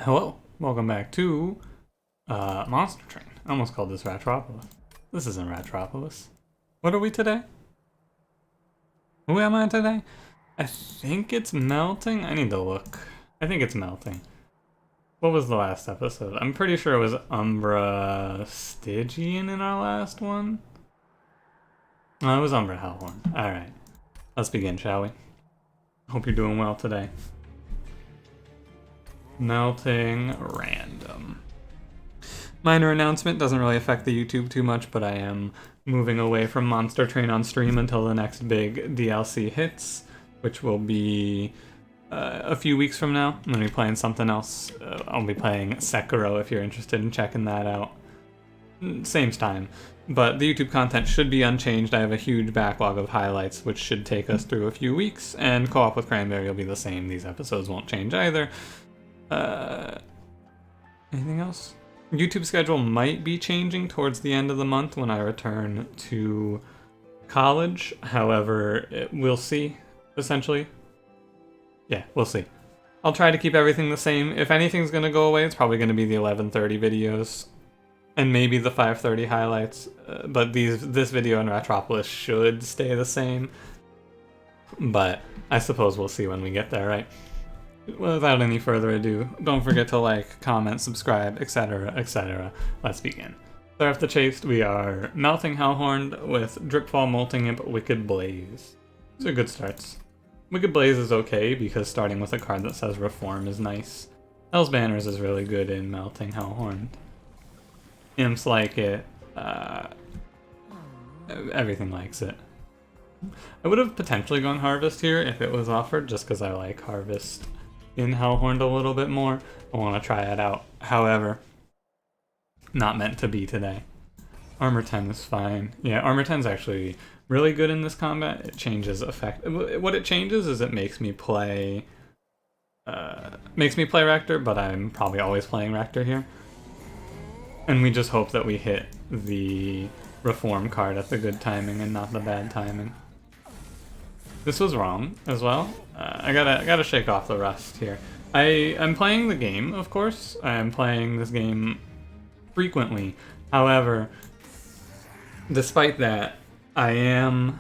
Hello, welcome back to Monster Train. I almost called this Ratropolis. This isn't Ratropolis. What are we today? Who am I today? I think it's melting. I need to look. I think it's melting. What was the last episode? I'm pretty sure it was Umbra Stygian in our last one. No, it was Umbra Hellhorned. Alright. Let's begin, shall we? Hope you're doing well today. Melting random. Minor announcement, doesn't really affect the YouTube too much, but I am moving away from Monster Train on stream until the next big DLC hits, which will be a few weeks from now. I'm going to be playing something else. I'll be playing Sekiro if you're interested in checking that out. Same time. But the YouTube content should be unchanged. I have a huge backlog of highlights, which should take us through a few weeks, and Co-op with Cranberry will be the same. These episodes won't change either. Anything else? YouTube schedule might be changing towards the end of the month when I return to college. However, we'll see, essentially. Yeah, we'll see. I'll try to keep everything the same. If anything's going to go away, it's probably going to be the 11:30 videos and maybe the 5:30 highlights. But this video and Ratropolis should stay the same. But I suppose we'll see when we get there, right? Without any further ado, don't forget to like, comment, subscribe, etc., etc. Let's begin. Seraph the Chaste, we are Melting Hellhorned with Dripfall, Molting Imp, Wicked Blaze. These are good starts. Wicked Blaze is okay because starting with a card that says Reform is nice. Hell's Banners is really good in Melting Hellhorned. Imps like it. Everything likes it. I would have potentially gone Harvest here if it was offered, just because I like Harvest in Hellhorned a little bit more. I want to try it out. However, not meant to be today. Armor 10 is fine. Yeah, Armor 10 is actually really good in this combat. It changes effect. What it changes is it makes me play Rector, but I'm probably always playing Rector here. And we just hope that we hit the Reform card at the good timing and not the bad timing. This was wrong as well. I gotta shake off the rust here. I'm playing the game, of course. I am playing this game frequently. However, despite that, I am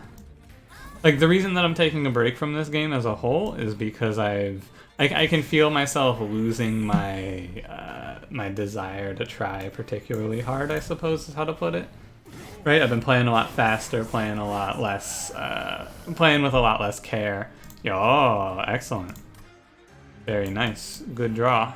like the reason that I'm taking a break from this game as a whole is because I can feel myself losing my my desire to try particularly hard, I suppose is how to put it. Right, I've been playing a lot faster, playing a lot less, playing with a lot less care. Oh, excellent. Very nice. Good draw.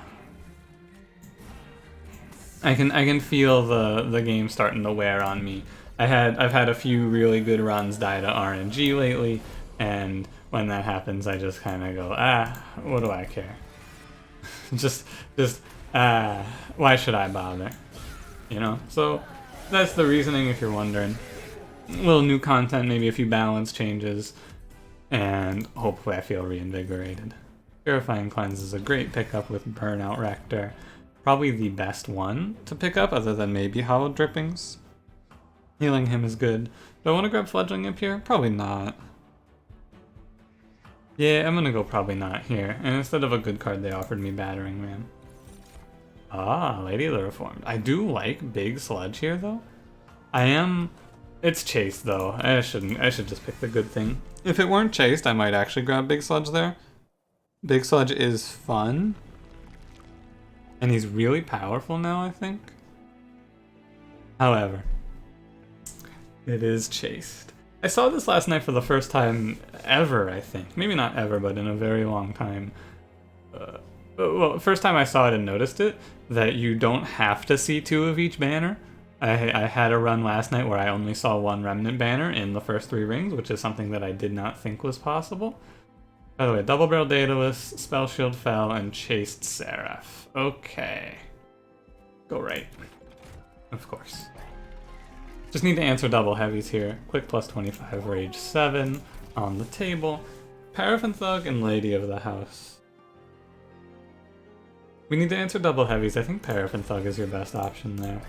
I can feel the game starting to wear on me. I've had a few really good runs die to RNG lately, and when that happens, I just kind of go, what do I care? Why should I bother? You know, so. That's the reasoning if you're wondering. A little new content, maybe a few balance changes, and hopefully I feel reinvigorated. Purifying Cleanse is a great pickup with Burnout Rector. Probably the best one to pick up other than maybe Hallowed Drippings. Healing him is good. Do I want to grab Fledgling Imp here? Probably not. Yeah, I'm gonna go probably not here. And instead of a good card, they offered me Battering Ram. Ah, Lady of the Reformed. I do like Big Sludge here, though. It's Chased, though. I should just pick the good thing. If it weren't Chased, I might actually grab Big Sludge there. Big Sludge is fun. And he's really powerful now, I think. However, it is Chased. I saw this last night for the first time ever, I think. Maybe not ever, but in a very long time. Well, first time I saw it and noticed it, that you don't have to see two of each banner. I had a run last night where I only saw one Remnant banner in the first 3 rings, which is something that I did not think was possible. By the way, Double Barrel Daedalus, Spell Shield fell, and Chased Seraph. Okay. Go right. Of course. Just need to answer double heavies here. Quick plus 25, Rage 7 on the table. Paraffin Thug and Lady of the House. We need to answer double heavies. I think Paraffin Thug is your best option there.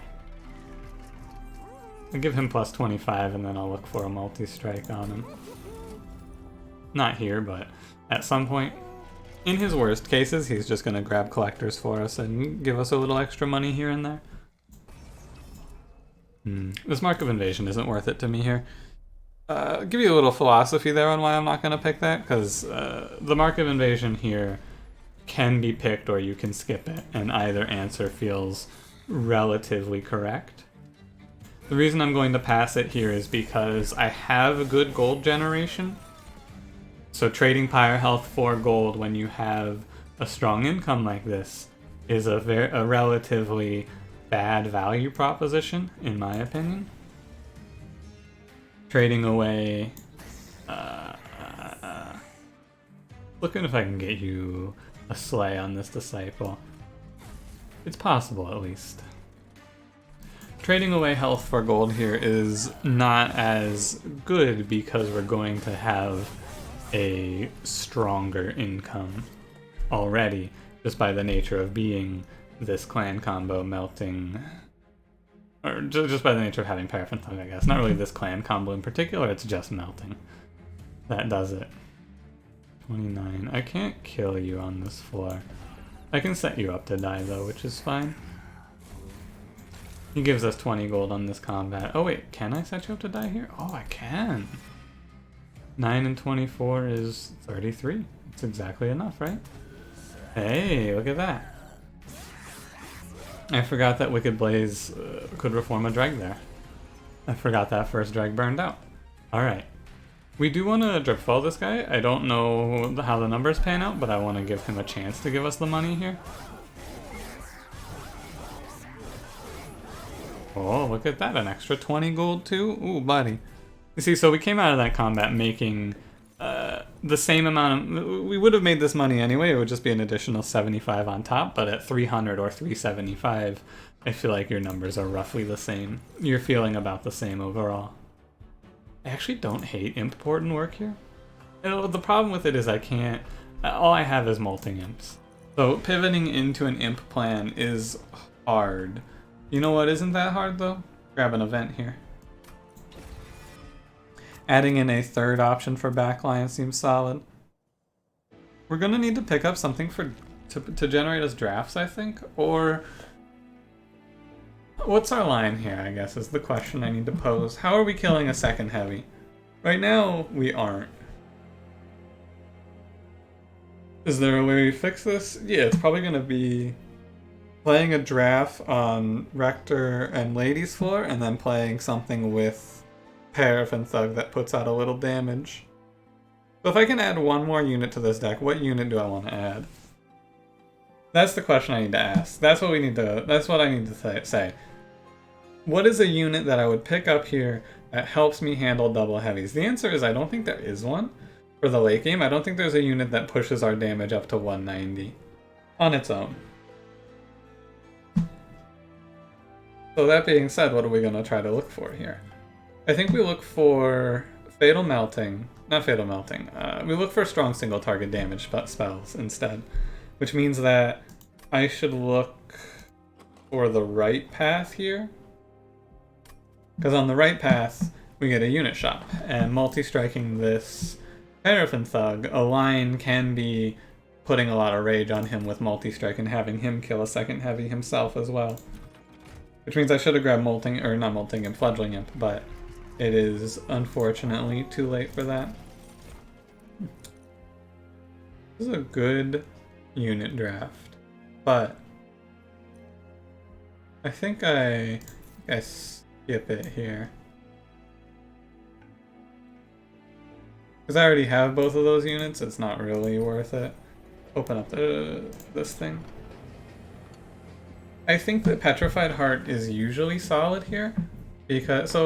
I'll give him plus 25 and then I'll look for a multi-strike on him. Not here, but at some point. In his worst cases, he's just going to grab collectors for us and give us a little extra money here and there. This Mark of Invasion isn't worth it to me here. I'll give you a little philosophy there on why I'm not going to pick that, because the Mark of Invasion here can be picked or you can skip it, and either answer feels relatively correct. The reason I'm going to pass it here is because I have a good gold generation. So trading Pyre Health for gold when you have a strong income like this is a relatively bad value proposition, in my opinion. Trading away... looking if I can get you a slay on this Disciple. It's possible, at least. Trading away health for gold here is not as good because we're going to have a stronger income already, just by the nature of being this clan combo melting, or just by the nature of having Paraffin Thug, I guess. Not really this clan combo in particular, it's just melting. That does it. 29. I can't kill you on this floor. I can set you up to die though, which is fine. He gives us 20 gold on this combat. Oh wait, can I set you up to die here? Oh, I can. 9 and 24 is 33. It's exactly enough, right? Hey, look at that. I forgot that Wicked Blaze could reform a dreg there. I forgot that first dreg burned out. Alright. We do want to dripfall this guy. I don't know how the numbers pan out, but I want to give him a chance to give us the money here. Oh, look at that. An extra 20 gold too? Ooh, buddy. You see, so we came out of that combat making the same amount of... We would have made this money anyway. It would just be an additional 75 on top, but at 300 or 375, I feel like your numbers are roughly the same. You're feeling about the same overall. I actually don't hate Imp Port and work here. The problem with it is I can't... All I have is Molting Imps. So pivoting into an Imp plan is hard. You know what isn't that hard though? Grab an event here. Adding in a third option for backline seems solid. We're gonna need to pick up something to generate us drafts, I think, or... What's our line here, I guess, is the question I need to pose. How are we killing a second heavy? Right now, we aren't. Is there a way we fix this? Yeah, it's probably gonna be playing a draft on Rector and Ladies floor, and then playing something with Paraffin Thug that puts out a little damage. So if I can add one more unit to this deck, what unit do I want to add? That's the question I need to ask. That's what we need to. That's what I need to say. What is a unit that I would pick up here that helps me handle double heavies? The answer is I don't think there is one for the late game. I don't think there's a unit that pushes our damage up to 190 on its own. So that being said, what are we going to try to look for here? I think we look for Fatal Melting. Not Fatal Melting. We look for strong single target damage spells instead. Which means that I should look for the right path here. Because on the right path, we get a unit shop. And multi-striking this Paraffin Thug, a line can be putting a lot of rage on him with multi-strike and having him kill a second heavy himself as well. Which means I should have grabbed Molting, or not Molting Imp, Fledgling Imp, but it is unfortunately too late for that. This is a good unit draft, but I think I skip it here. Because I already have both of those units, it's not really worth it. Open up this thing. I think that Petrified Heart is usually solid here, because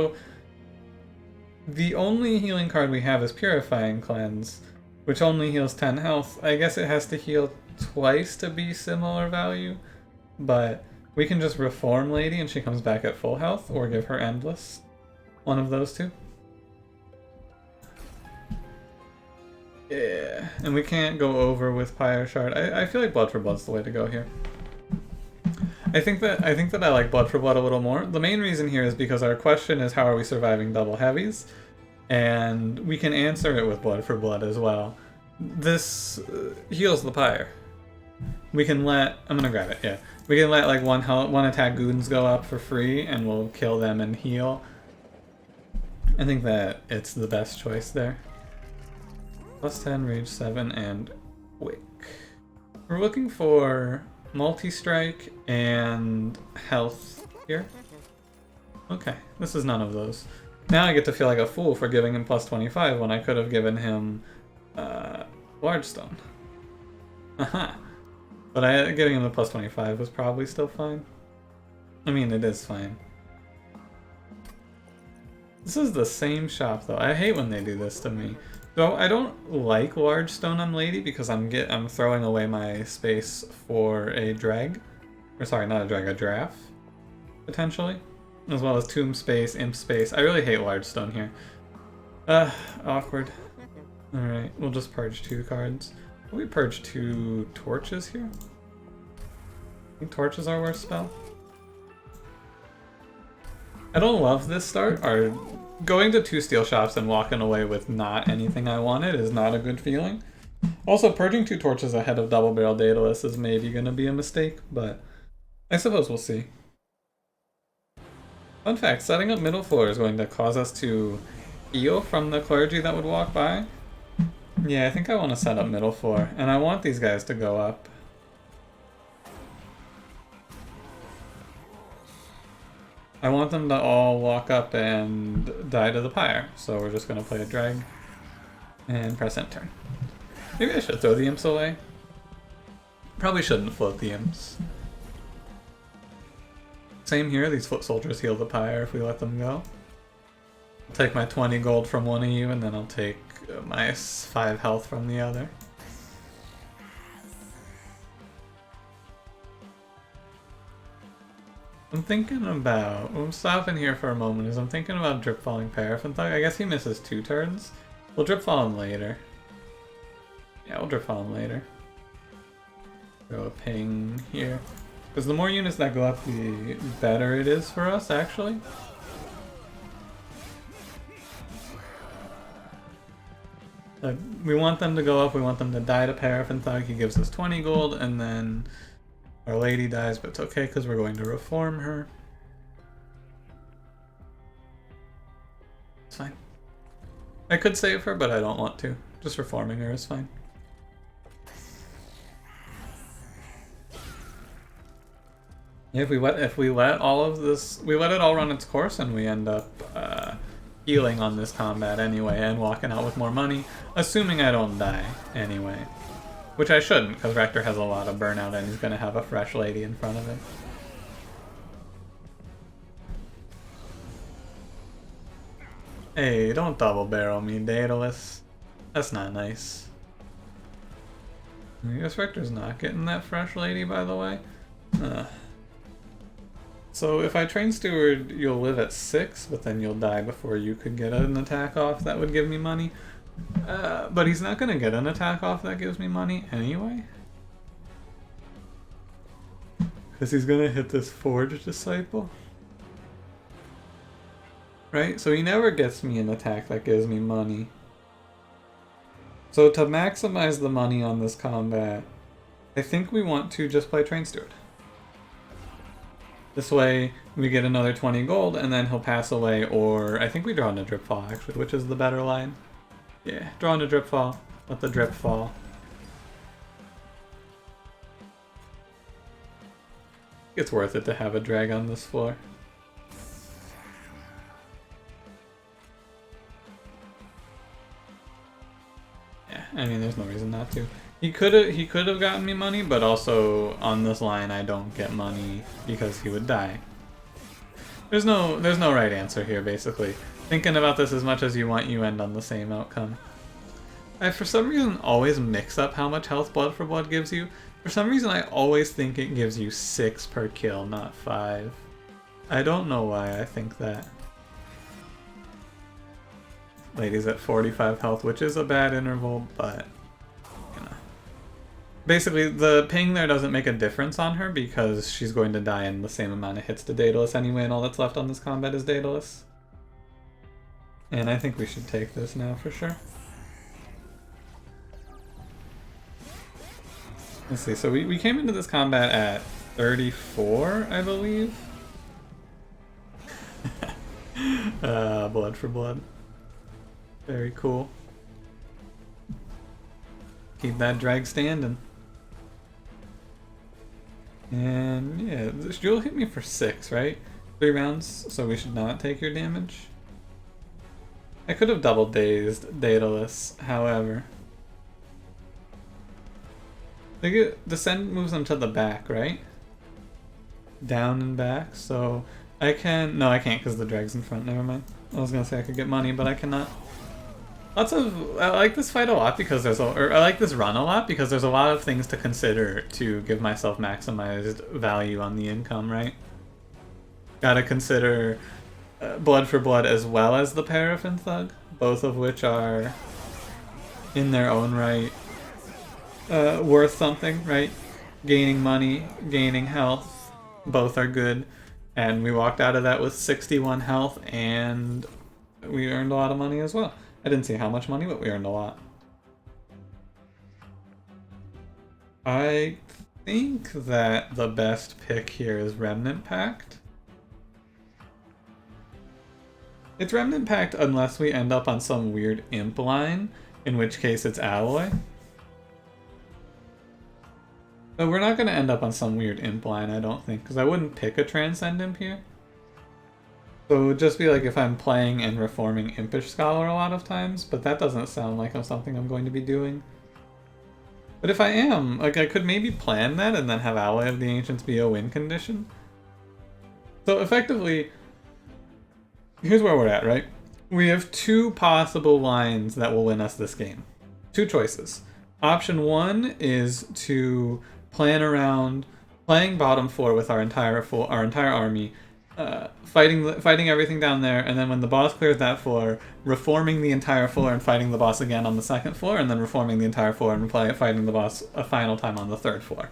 the only healing card we have is Purifying Cleanse, which only heals 10 health. I guess it has to heal twice to be similar value, but we can just Reform Lady and she comes back at full health, or give her Endless. One of those two. Yeah, and we can't go over with Pyre Shard. I feel like Blood for Blood's the way to go here. I think that I like Blood for Blood a little more. The main reason here is because our question is how are we surviving double heavies, and we can answer it with Blood for Blood as well. this heals the pyre. We can let... I'm gonna grab it, yeah. We can let like one attack goons go up for free and we'll kill them and heal. I think that it's the best choice there. Plus 10, rage 7, and quick. We're looking for multi-strike and health here. Okay, this is none of those. Now I get to feel like a fool for giving him plus 25 when I could have given him large stone. Aha. But giving him the plus 25 was probably still fine. I mean, it is fine. This is the same shop though. I hate when they do this to me. So I don't like large stone on Lady because I'm throwing away my space for a drag. Or sorry, not a drag, a giraffe. Potentially. As well as tomb space, imp space. I really hate large stone here. Awkward. Alright, we'll just purge 2 cards. Will we purge 2 torches here? I think torches are worth spell. I don't love this start. Going to 2 steel shops and walking away with not anything I wanted is not a good feeling. Also, purging 2 torches ahead of double barrel Daedalus is maybe going to be a mistake, but I suppose we'll see. Fun fact, setting up middle floor is going to cause us to heal from the clergy that would walk by. Yeah, I think I want to set up middle floor, and I want these guys to go up. I want them to all walk up and die to the pyre, so we're just going to play a drag and press end turn. Maybe I should throw the imps away. Probably shouldn't float the imps. Same here, these foot soldiers heal the pyre if we let them go. I'll take my 20 gold from one of you, and then I'll take my 5 health from the other. I'm thinking about... I'm stopping here for a moment, I'm thinking about drip falling Paraffin Thug. I guess he misses 2 turns. We'll drip fall him later. Yeah, we'll drip fall him later. Throw a ping here. Because the more units that go up, the better it is for us, actually. We want them to go up, we want them to die to Paraffin Thug. He gives us 20 gold, and then Our Lady dies, but it's okay because we're going to reform her. It's fine. I could save her, but I don't want to. Just reforming her is fine. Yeah, if we let all of this, we let it all run its course, and we end up healing on this combat anyway, and walking out with more money, assuming I don't die anyway. Which I shouldn't, because Rector has a lot of burnout, and he's going to have a fresh lady in front of him. Hey, don't double barrel me, Daedalus. That's not nice. I guess Rector's not getting that fresh lady, by the way. So if I train Steward, you'll live at 6, but then you'll die before you could get an attack off that would give me money. But he's not going to get an attack off that gives me money anyway. Because he's going to hit this Forge Disciple. Right? So he never gets me an attack that gives me money. So to maximize the money on this combat, I think we want to just play Train Steward. This way, we get another 20 gold, and then he'll pass away, or I think we draw into Drip Fall, actually, which is the better line. Yeah, draw into Drip Fall, let the drip fall. It's worth it to have a drag on this floor. Yeah, I mean, there's no reason not to. He could have gotten me money, but also on this line I don't get money because he would die. There's no right answer here, basically. Thinking about this as much as you want, you end on the same outcome. I, for some reason, always mix up how much health Blood for Blood gives you. For some reason, I always think it gives you 6 per kill, not 5. I don't know why I think that. Lady's at 45 health, which is a bad interval, but... Basically, the ping there doesn't make a difference on her because she's going to die in the same amount of hits to Daedalus anyway, and all that's left on this combat is Daedalus. And I think we should take this now for sure. Let's see, so we came into this combat at 34, I believe. Blood for blood. Very cool. Keep that drag standing. And yeah, you'll hit me for 6, right? 3 rounds, so we should not take your damage. I could have double dazed Daedalus, however. Descend moves them to the back, right? Down and back, so I can... No, I can't because the drag's in front, never mind. I was gonna say I could get money, but I cannot. I like this fight a lot because I like this run a lot because there's a lot of things to consider to give myself maximized value on the income, right? Gotta consider blood for blood as well as the Paraffin Thug, both of which are in their own right worth something, right? Gaining money, gaining health, both are good. And we walked out of that with 61 health and we earned a lot of money as well. I didn't see how much money, but we earned a lot. I think that the best pick here is Remnant Pact. It's Remnant Pact unless we end up on some weird imp line, in which case it's Alloy. But we're not going to end up on some weird imp line, I don't think, because I wouldn't pick a Transcend Imp here. So it would just be like if I'm playing and reforming Impish Scholar a lot of times, but that doesn't sound like something I'm going to be doing. But if I am, like I could maybe plan that and then have Alloy of the Ancients be a win condition. So effectively, here's where we're at, right? We have 2 possible lines that will win us this game. 2 choices. Option 1 is to plan around playing bottom 4 with our entire army, fighting everything down there, and then when the boss clears that floor, reforming the entire floor and fighting the boss again on the 2nd floor, and then reforming the entire floor and fighting the boss a final time on the 3rd floor.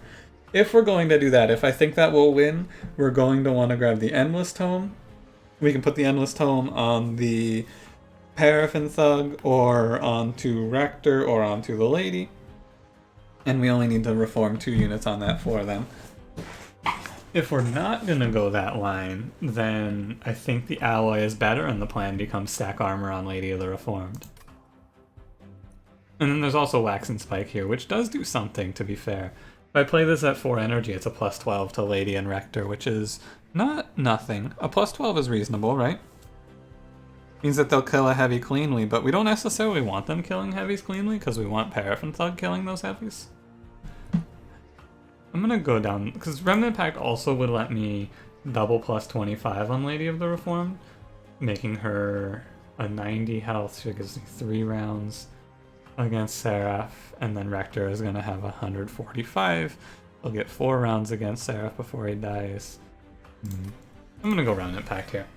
If we're going to do that, if I think that will win, we're going to want to grab the Endless Tome. We can put the Endless Tome on the Paraffin Thug, or onto Rector, or onto the Lady. And we only need to reform 2 units on that floor then. If we're not going to go that line, then I think the Alloy is better and the plan becomes stack armor on Lady of the Reformed. And then there's also Wax and Spike here, which does do something, to be fair. If I play this at 4 energy, it's a plus 12 to Lady and Rector, which is not nothing. A plus 12 is reasonable, right? Means that they'll kill a heavy cleanly, but we don't necessarily want them killing heavies cleanly because we want Paraffin Thug killing those heavies. I'm gonna go down, because Remnant Pact also would let me double plus 25 on Lady of the Reformed, making her a 90 health. She gives me 3 rounds against Seraph, and then Rector is gonna have 145. He'll get 4 rounds against Seraph before he dies. I'm gonna go Remnant Pact here.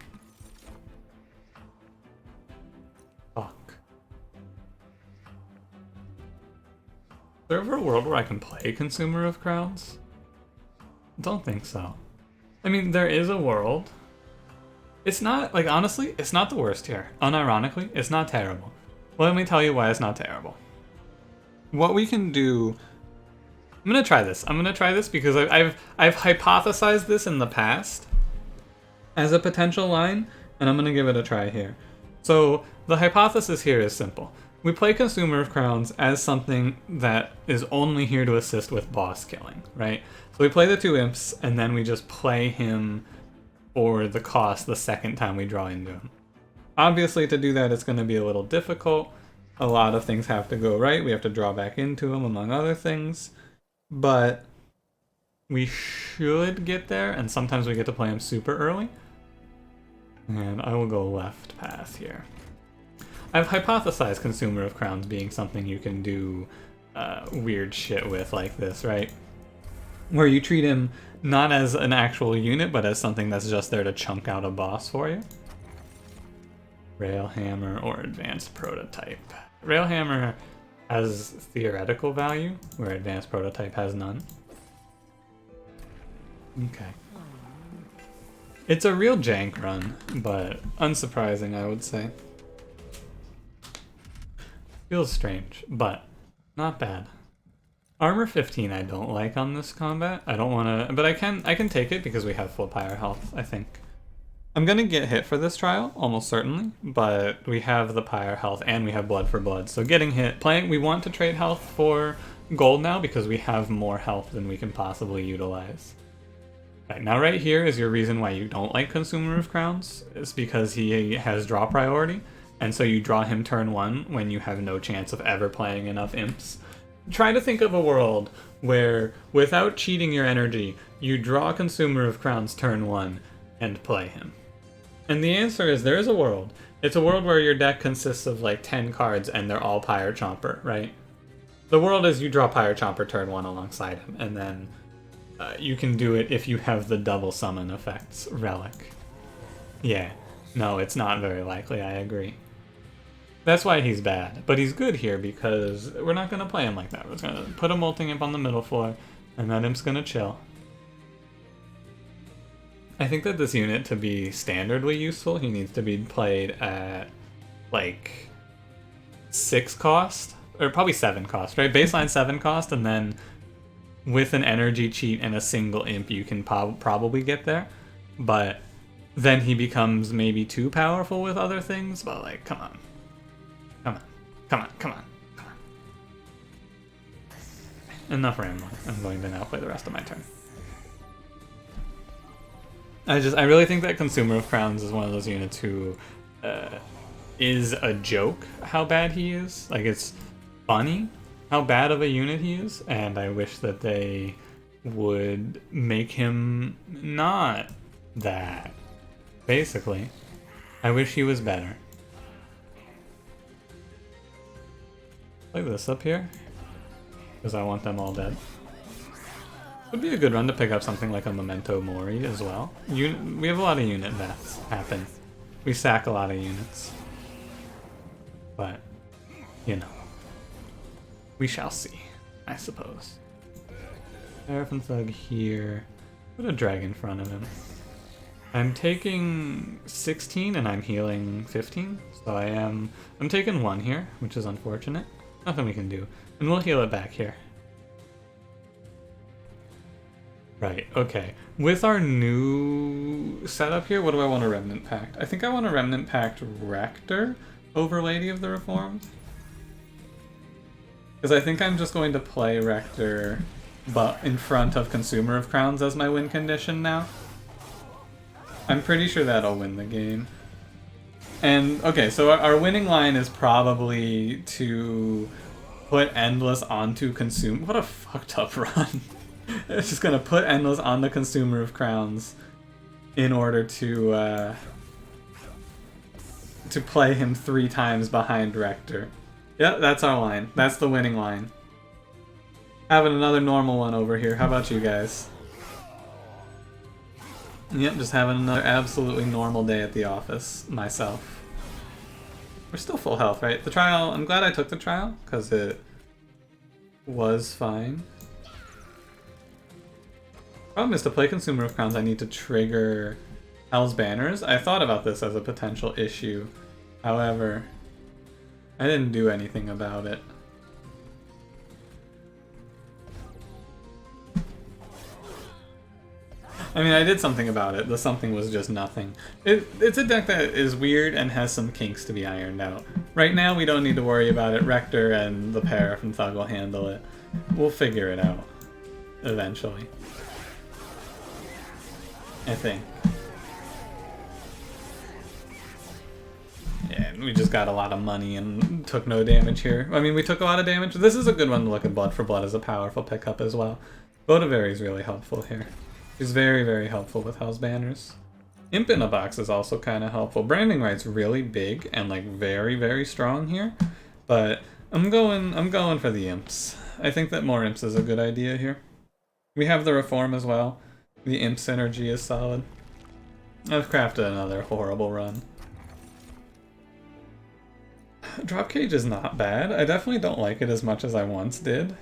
Fuck. Is there ever a world where I can play Consumer of Crowns? Don't think so. I mean, there is a world. It's not, like, honestly, it's not the worst here. Unironically, it's not terrible. Let me tell you why it's not terrible. What we can do... I'm gonna try this. I'm gonna try this because I've hypothesized this in the past as a potential line, and I'm gonna give it a try here. So, the hypothesis here is simple. We play Consumer of Crowns as something that is only here to assist with boss killing, right? So we play the 2 imps, and then we just play him for the cost the second time we draw into him. Obviously, to do that, it's going to be a little difficult. A lot of things have to go right. We have to draw back into him, among other things. But we should get there, and sometimes we get to play him super early. And I will go left path here. I've hypothesized Consumer of Crowns being something you can do weird shit with like this, right? Where you treat him not as an actual unit, but as something that's just there to chunk out a boss for you. Railhammer or Advanced Prototype. Railhammer has theoretical value, where Advanced Prototype has none. Okay. It's a real jank run, but unsurprising, I would say. Feels strange, but not bad. Armor 15 I don't like on this combat. I don't want to, but I can take it because we have full pyre health, I think. I'm gonna get hit for this trial, almost certainly, but we have the pyre health and we have blood for blood, so getting hit, we want to trade health for gold now because we have more health than we can possibly utilize. Right, now right here is your reason why you don't like Consumer of Crowns. It's because he has draw priority, and so you draw him turn 1 when you have no chance of ever playing enough imps. Try to think of a world where, without cheating your energy, you draw Consumer of Crowns turn 1 and play him. And the answer is there is a world. It's a world where your deck consists of like 10 cards and they're all Pyre Chomper, right? The world is you draw Pyre Chomper turn 1 alongside him, and then you can do it if you have the double summon effects relic. Yeah, no, it's not very likely, I agree. That's why he's bad, but he's good here because we're not going to play him like that. We're just going to put a Molting Imp on the middle floor, and that Imp's going to chill. I think that this unit, to be standardly useful, he needs to be played at, like, 6 cost, or probably 7 cost, right? Baseline 7 cost, and then with an energy cheat and a single imp, you can probably get there. But then he becomes maybe too powerful with other things, but, like, come on. Come on. Come on. Come on. Come on. Enough rambling. I'm going to now play the rest of my turn. I really think that Consumer of Crowns is one of those units who is a joke how bad he is. Like, it's funny how bad of a unit he is, and I wish that they would make him not that. Basically, I wish he was better. Play this up here, because I want them all dead. Would be a good run to pick up something like a Memento Mori as well. We have a lot of unit deaths happen. We sack a lot of units. But, you know. We shall see, I suppose. Seraph and Thug here. Put a drag in front of him. I'm taking 16 and I'm healing 15. So I'm taking 1 here, which is unfortunate. Nothing we can do. And we'll heal it back here. Right, okay. With our new setup here, what do I want to Remnant Pact? I think I want to Remnant Pact Rector over Lady of the Reformed. Because I think I'm just going to play Rector, but in front of Consumer of Crowns as my win condition now. I'm pretty sure that'll win the game. And, okay, so our winning line is probably to put Endless onto Consumer. What a fucked up run. It's just gonna put Endless on the Consumer of Crowns in order to play him 3 times behind Rector. Yep, that's our line. That's the winning line. Having another normal one over here. How about you guys? Yep, just having another absolutely normal day at the office myself. We're still full health, right? The trial, I'm glad I took the trial, because it was fine. Problem is, to play Consumer of Crowns, I need to trigger Hell's Banners. I thought about this as a potential issue. However, I didn't do anything about it. I mean, I did something about it. The something was just nothing. It's a deck that is weird and has some kinks to be ironed out. Right now, we don't need to worry about it. Rector and the pair from Thug will handle it. We'll figure it out. Eventually. I think. Yeah, we just got a lot of money and took no damage here. I mean, we took a lot of damage. This is a good one to look at. Blood for Blood as a powerful pickup as well. Bodavari is really helpful here. He's very, very helpful with Hell's Banners. Imp in a Box is also kind of helpful. Branding Right's really big and like very, very strong here, but I'm going for the Imps. I think that more Imps is a good idea here. We have the Reform as well. The Imp synergy is solid. I've crafted another horrible run. Dropcage is not bad. I definitely don't like it as much as I once did.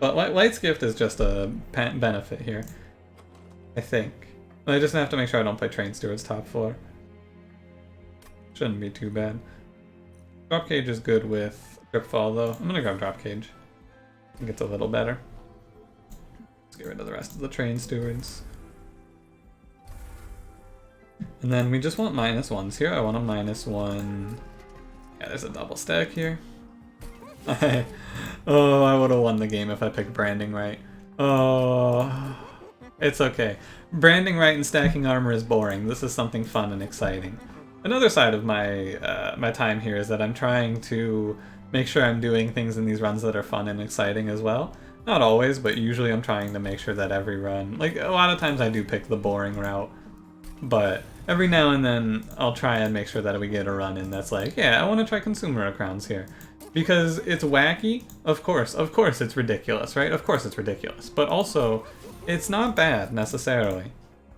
But Light's Gift is just a benefit here. I think. I just have to make sure I don't play Train Steward's top floor. Shouldn't be too bad. Dropcage is good with Gripfall though. I'm gonna grab Dropcage. I think it's a little better. Let's get rid of the rest of the train stewards. And then we just want -1s here. I want a -1. Yeah, there's a double stack here. Oh, I would have won the game if I picked branding right. Oh, it's okay. Branding right and stacking armor is boring. This is something fun and exciting. Another side of my my time here is that I'm trying to make sure I'm doing things in these runs that are fun and exciting as well. Not always, but usually I'm trying to make sure that every run, like a lot of times I do pick the boring route, but every now and then I'll try and make sure that we get a run in that's like, yeah, I want to try Consumer Crowns here. Because it's wacky, of course it's ridiculous, right? Of course it's ridiculous, but also it's not bad necessarily.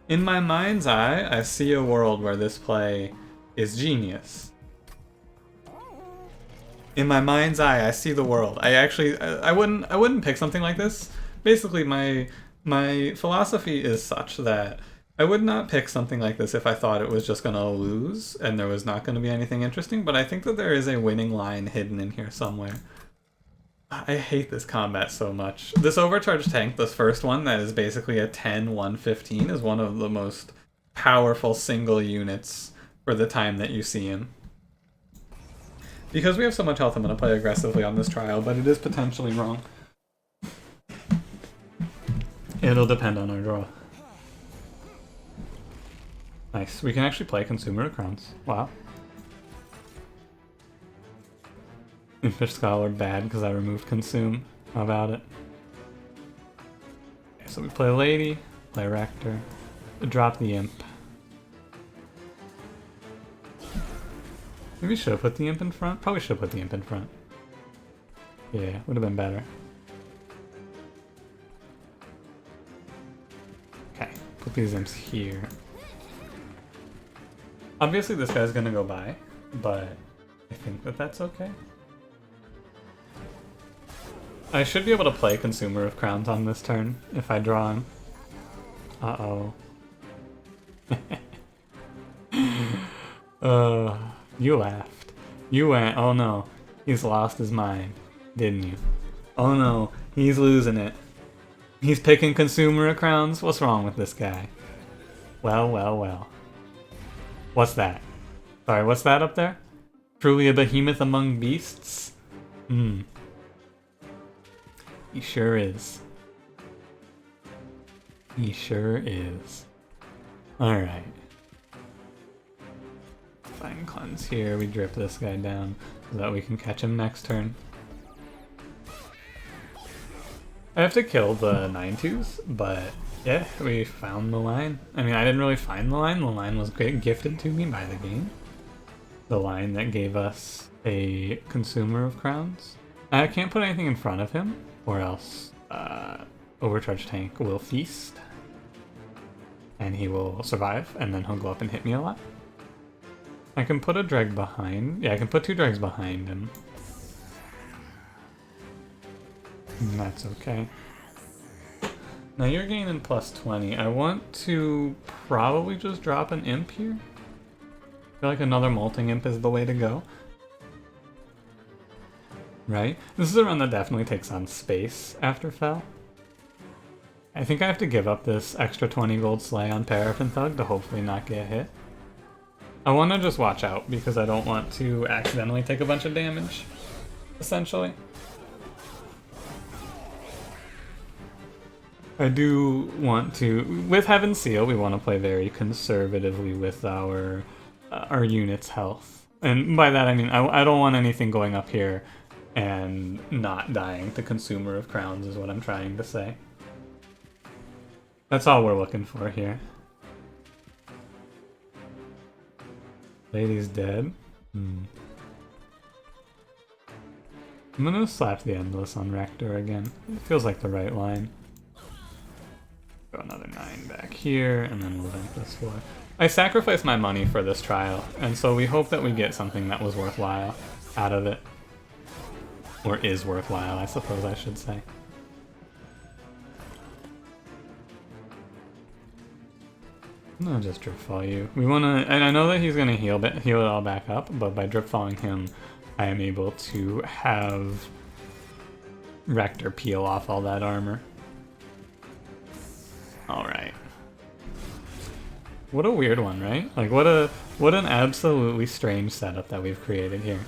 In my mind's eye, I see a world where this play is genius. In my mind's eye, I see the world. I wouldn't pick something like this. Basically, my philosophy is such that I would not pick something like this if I thought it was just gonna lose and there was not gonna be anything interesting, but I think that there is a winning line hidden in here somewhere. I hate this combat so much. This overcharged tank, this first one that is basically a 10-1-15, is one of the most powerful single units for the time that you see him. Because we have so much health, I'm going to play aggressively on this trial, but it is potentially wrong. It'll depend on our draw. Nice. We can actually play Consumer Crowns. Wow. Fish Scholar bad because I removed Consume. How about it? Okay, so we play Lady, play Rector, drop the Imp. Maybe we should have put the Imp in front? Probably should have put the Imp in front. Yeah, would have been better. Okay, put these Imps here. Obviously this guy's gonna go by, but I think that that's okay. I should be able to play Consumer of Crowns on this turn if I draw him. Uh-oh. You laughed. You went, oh no, he's lost his mind, didn't you? Oh no, he's losing it. He's picking Consumer of Crowns? What's wrong with this guy? Well, well, well. What's that? Sorry, what's that up there? Truly a behemoth among beasts? Hmm. He sure is. He sure is. Alright. Fine cleanse here, we drip this guy down so that we can catch him next turn. I have to kill the 9-2s, but yeah, we found the line. I mean, I didn't really find the line was gifted to me by the game. The line that gave us a Consumer of Crowns. I can't put anything in front of him, or else Overcharged Tank will feast. And he will survive, and then he'll go up and hit me a lot. I can put a Dreg behind. Yeah, I can put 2 Dregs behind him. And that's okay. Now you're gaining +20. I want to probably just drop an Imp here. I feel like another Molting Imp is the way to go. Right? This is a run that definitely takes on space after Fel. I think I have to give up this extra 20 gold Slay on Paraffin Thug to hopefully not get hit. I want to just watch out because I don't want to accidentally take a bunch of damage, essentially. I do want to, with Heaven's Seal, we want to play very conservatively with our unit's health. And by that I mean, I don't want anything going up here and not dying to Consumer of Crowns is what I'm trying to say. That's all we're looking for here. Lady's dead. I'm gonna slap the Endless on Rector again. It feels like the right line. Go another 9 back here, and then we'll bank this 4. I sacrificed my money for this trial, and so we hope that we get something that was worthwhile out of it. Or is worthwhile, I suppose I should say. I'm gonna just drip fall you. We wanna, and I know that he's gonna heal it all back up, but by drip falling him, I am able to have Rector peel off all that armor. Alright. What a weird one, right? Like, what an absolutely strange setup that we've created here.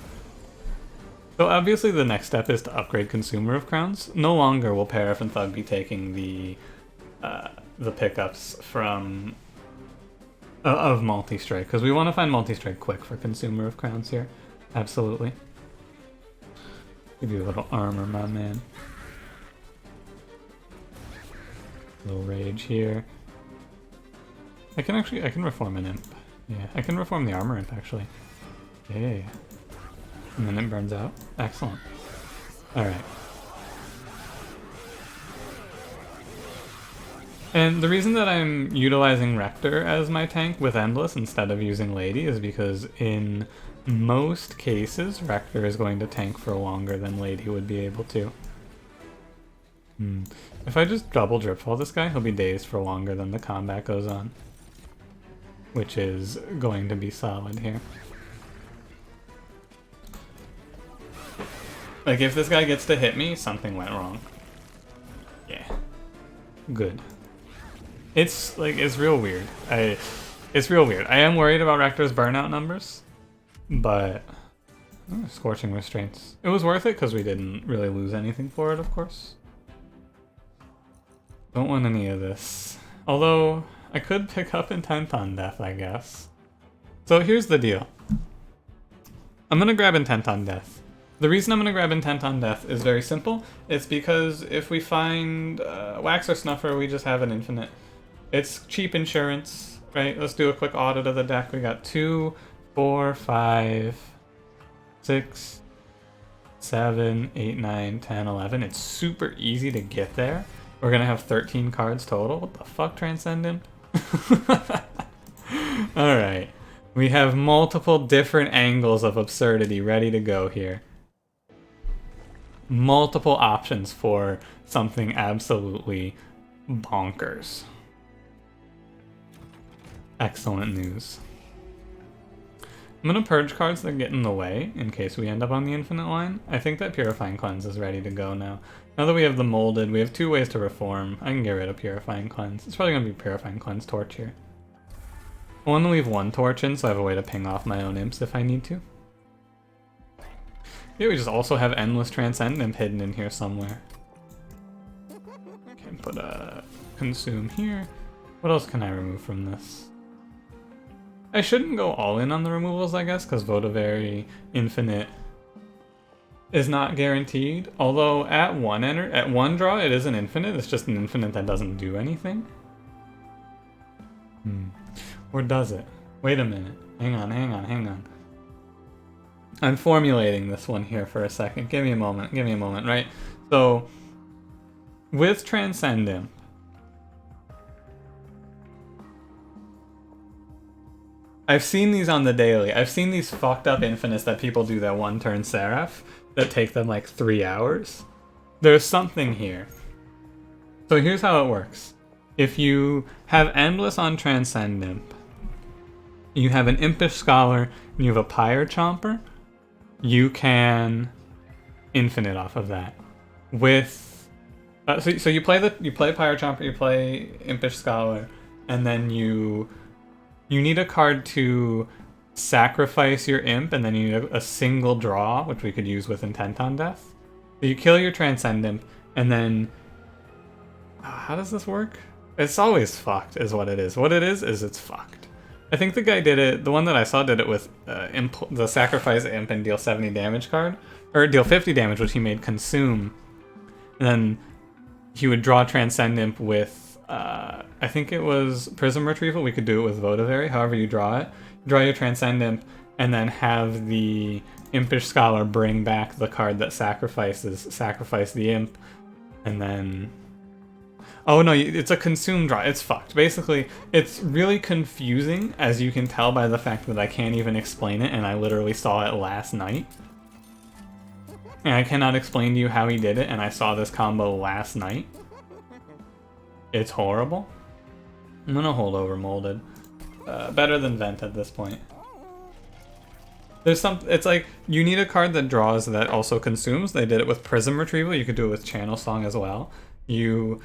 So obviously the next step is to upgrade Consumer of Crowns. No longer will Seraph and Thug be taking the pickups from of multi-strike, because we want to find multi-strike quick for Consumer of Crowns here. Absolutely. Give you a little armor, my man. Little rage here. I can reform an imp. Yeah, I can reform the armor imp actually. Yeah. And then it burns out. Excellent. Alright. And the reason that I'm utilizing Rector as my tank with Endless instead of using Lady is because in most cases, Rector is going to tank for longer than Lady would be able to. If I just double dripfall this guy, he'll be dazed for longer than the combat goes on. Which is going to be solid here. Like, if this guy gets to hit me, something went wrong. Yeah. Good. It's, like, it's real weird. It's real weird. I am worried about Rector's burnout numbers, but... Oh, Scorching Restraints. It was worth it because we didn't really lose anything for it, of course. Don't want any of this. Although, I could pick up Intent on Death, I guess. So here's the deal. I'm gonna grab Intent on Death. The reason I'm gonna grab Intent on Death is very simple. It's because if we find Wax or Snuffer, we just have an infinite. It's cheap insurance, right? Let's do a quick audit of the deck. We got 2, 4, 5, 6, 7, 8, 9, 10, 11. It's super easy to get there. We're gonna have 13 cards total. What the fuck, Transcendent? Alright. We have multiple different angles of absurdity ready to go here. Multiple options for something absolutely bonkers. Excellent news. I'm gonna purge cards that get in the way in case we end up on the infinite line. I think that Purifying Cleanse is ready to go now. Now that we have the molded, we have 2 ways to reform. I can get rid of Purifying Cleanse. It's probably gonna be Purifying Cleanse Torch here. I want to leave 1 torch in so I have a way to ping off my own imps if I need to. Yeah, we just also have Endless Transcend Imp hidden in here somewhere. Can put a Consume here. What else can I remove from this? I shouldn't go all in on the removals, I guess, because Votivary Infinite is not guaranteed. Although at one draw it is an infinite. It's just an infinite that doesn't do anything. Or does it? Wait a minute. Hang on. I'm formulating this one here for a second. Give me a moment, right? So, with Transcend Imp, I've seen these on the daily. I've seen these fucked up infinites that people do that 1-turn Seraph that take them like 3 hours. There's something here. So here's how it works. If you have Endless on Transcend Imp, you have an Impish Scholar, and you have a Pyre Chomper, you can infinite off of that. With so you play Pyre Chomper, you play Impish Scholar, and then you need a card to sacrifice your imp, and then you need a single draw, which we could use with Intent on Death. So you kill your Transcend Imp, and then how does this work? It's always fucked, is what it is. What it is it's fucked. I think the guy did it. The one that I saw did it with the sacrifice imp and deal 70 damage card, or deal 50 damage, which he made consume, and then he would draw Transcend Imp with. I think it was Prism Retrieval. We could do it with Votivary, however you draw it. Draw your Transcend Imp, and then have the Impish Scholar bring back the card that sacrifice the Imp, and then... Oh no, it's a consume draw. It's fucked. Basically, it's really confusing, as you can tell by the fact that I can't even explain it, and I literally saw it last night. And I cannot explain to you how he did it, and I saw this combo last night. It's horrible. I'm gonna hold over Molded. Better than Vent at this point. There's some. It's like you need a card that draws that also consumes. They did it with Prism Retrieval. You could do it with Channel Song as well. You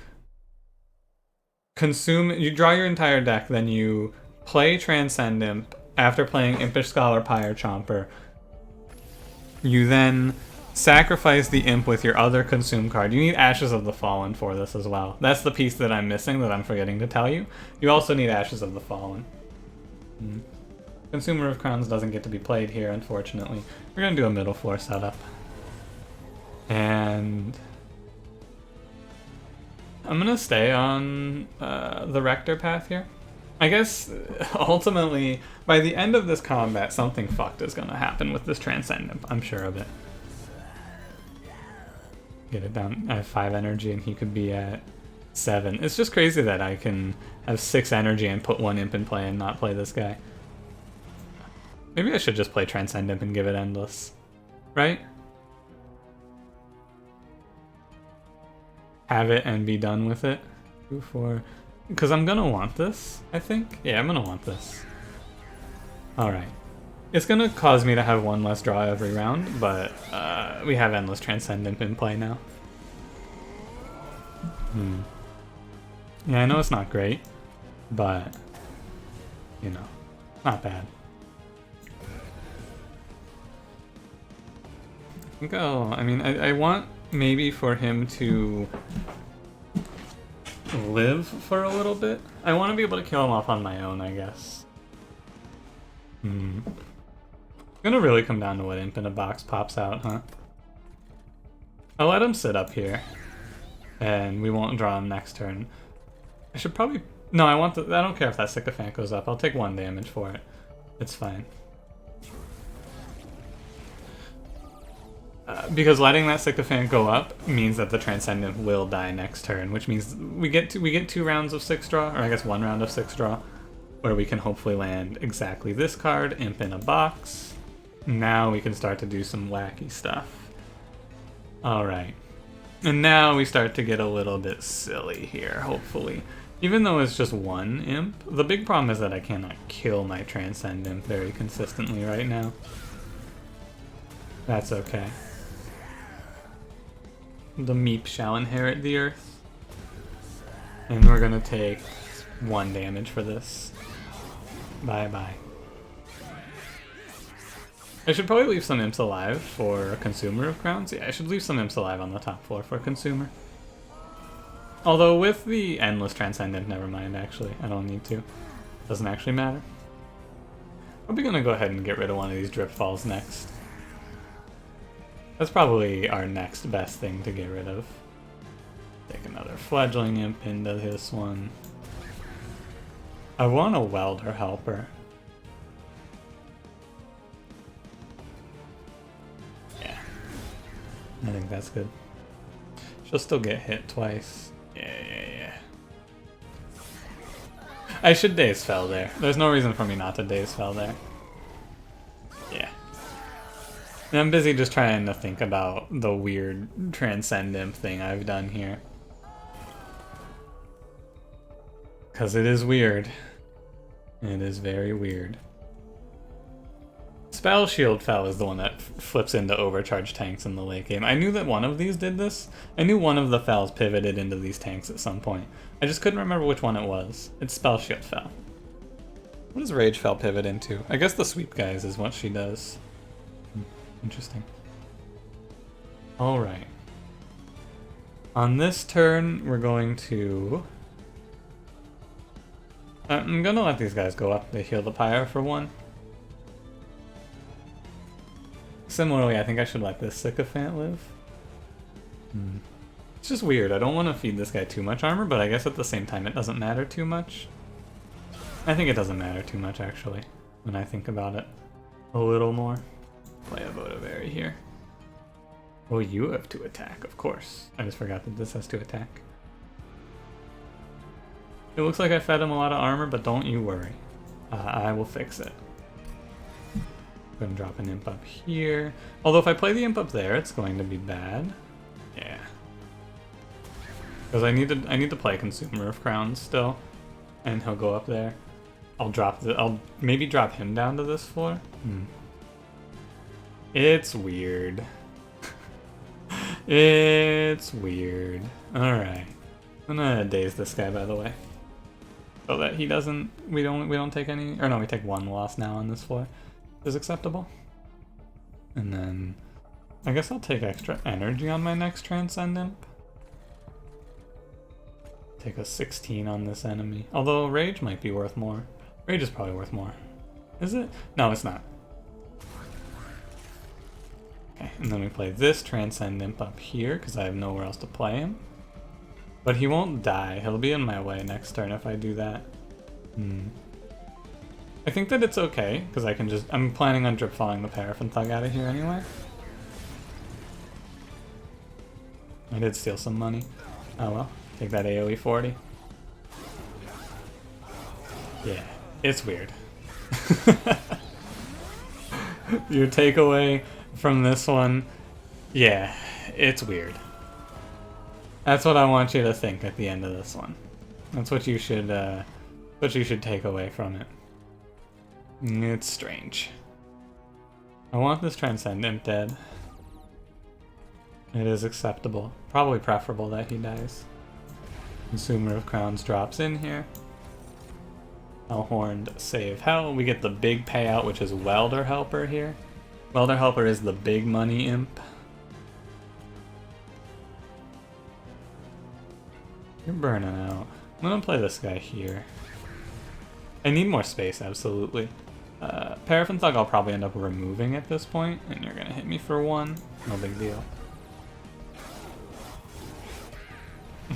consume. You draw your entire deck, then you play Transcend Imp. After playing Impish Scholar, Pyre Chomper, you then sacrifice the Imp with your other consume card. You need Ashes of the Fallen for this as well. That's the piece that I'm missing that I'm forgetting to tell you. You also need Ashes of the Fallen. Consumer of Crowns doesn't get to be played here, unfortunately. We're going to do a middle floor setup. And I'm going to stay on the Rector path here. I guess, ultimately, by the end of this combat, something fucked is going to happen with this Transcendent. I'm sure of it. Get it down. I have 5 energy and he could be at 7. It's just crazy that I can have 6 energy and put 1 Imp in play and not play this guy. Maybe I should just play Transcend Imp and give it Endless. Right? Have it and be done with it. 2, 4... Because I'm gonna want this, I think. Yeah, I'm gonna want this. Alright. It's gonna cause me to have 1 less draw every round, but we have Endless Transcendent in play now. Yeah, I know it's not great, but, you know, not bad. I mean, I want maybe for him to live for a little bit. I want to be able to kill him off on my own, I guess. It's gonna really come down to what Imp in a Box pops out, huh? I'll let him sit up here, and we won't draw him next turn. I should probably... No, I don't care if that Sycophant goes up. I'll take 1 damage for it. It's fine. Because letting that Sycophant go up means that the Transcendent will die next turn, which means we get 2 rounds of 6 draw, or I guess 1 round of 6 draw, where we can hopefully land exactly this card, Imp in a Box. Now we can start to do some wacky stuff. Alright. And now we start to get a little bit silly here, hopefully. Even though it's just 1 Imp, the big problem is that I cannot kill my Transcendent very consistently right now. That's okay. The Meep shall inherit the earth. And we're gonna take 1 damage for this. Bye-bye. I should probably leave some Imps alive for Consumer of Crowns. Yeah, I should leave some Imps alive on the top floor for Consumer. Although with the Endless Transcendent, never mind actually. I don't need to. Doesn't actually matter. We're gonna go ahead and get rid of one of these Drip Falls next. That's probably our next best thing to get rid of. Take another Fledgling Imp into this one. I want a Welder Helper. Yeah. I think that's good. She'll still get hit twice. Yeah. I should Daze Spell there. There's no reason for me not to Daze Spell there. Yeah. And I'm busy just trying to think about the weird Transcendent thing I've done here. Because it is weird. It is very weird. Spell Shield Fell is the one that flips into overcharged tanks in the late game. I knew that one of these did this. I knew one of the Fells pivoted into these tanks at some point. I just couldn't remember which one it was. It's Spell Shield Fell. What does Rage Fell pivot into? I guess the Sweep Guys is what she does. Interesting. Alright. On this turn, we're going to... I'm gonna let these guys go up. They heal the Pyre for 1. Similarly, I think I should let this Sycophant live. It's just weird. I don't want to feed this guy too much armor, but I guess at the same time it doesn't matter too much. I think it doesn't matter too much, actually, when I think about it a little more. Play a Votivary here. Oh, you have to attack, of course. I just forgot that this has to attack. It looks like I fed him a lot of armor, but don't you worry. I will fix it. I'm gonna drop an Imp up here. Although if I play the Imp up there, it's going to be bad. Yeah. Because I need to play Consumer of Crowns still. And he'll go up there. I'll maybe drop him down to this floor. It's weird. It's weird. Alright. I'm gonna daze this guy, by the way. So that he doesn't... We don't take any... Or no, we take one loss now on this floor. Is acceptable. And then... I guess I'll take extra energy on my next Transcendent. Take a 16 on this enemy. Although Rage might be worth more. Rage is probably worth more. Is it? No, it's not. Okay, and then we play this Transcendent up here, because I have nowhere else to play him. But he won't die. He'll be in my way next turn if I do that. I think that it's okay, because I can just... I'm planning on drip falling the Paraffin Thug out of here anyway. I did steal some money. Oh well. Take that AoE 40. Yeah, it's weird. Your takeaway from this one, yeah, it's weird. That's what I want you to think at the end of this one. That's what you should take away from it. It's strange. I want this Transcendent dead. It is acceptable. Probably preferable that he dies. Consumer of Crowns drops in here. Hellhorned save hell. We get the big payout, which is Welder Helper here. Welder Helper is the big money imp. You're burning out. I'm gonna play this guy here. I need more space, absolutely. Paraffin Thug I'll probably end up removing at this point, and you're gonna hit me for 1. No big deal.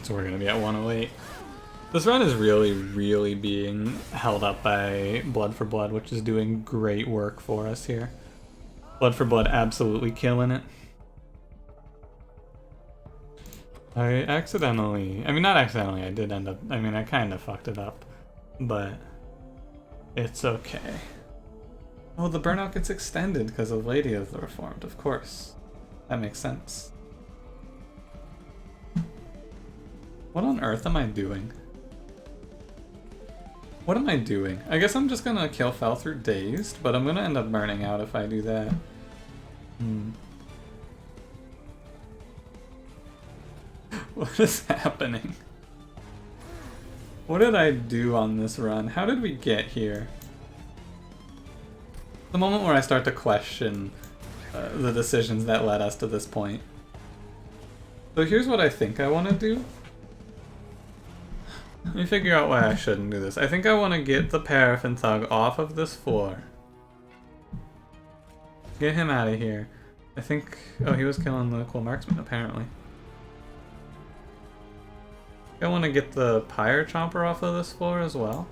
So we're gonna be at 108. This run is really being held up by Blood for Blood, which is doing great work for us here. Blood for Blood absolutely killing it. I accidentally, I mean not accidentally, I did end up, I mean I kind of fucked it up, but it's okay. Oh, the burnout gets extended because of Lady of the Reformed, of course. That makes sense. What on earth am I doing? What am I doing? I guess I'm just gonna kill Fel through Dazed, but I'm gonna end up burning out if I do that. What is happening? What did I do on this run? How did we get here? The moment where I start to question the decisions that led us to this point. So here's what I think I want to do. Let me figure out why I shouldn't do this. I think I want to get the Paraffin Thug off of this floor. Get him out of here. I think... Oh, he was killing the Cool Marksman, apparently. I want to get the Pyre Chomper off of this floor as well.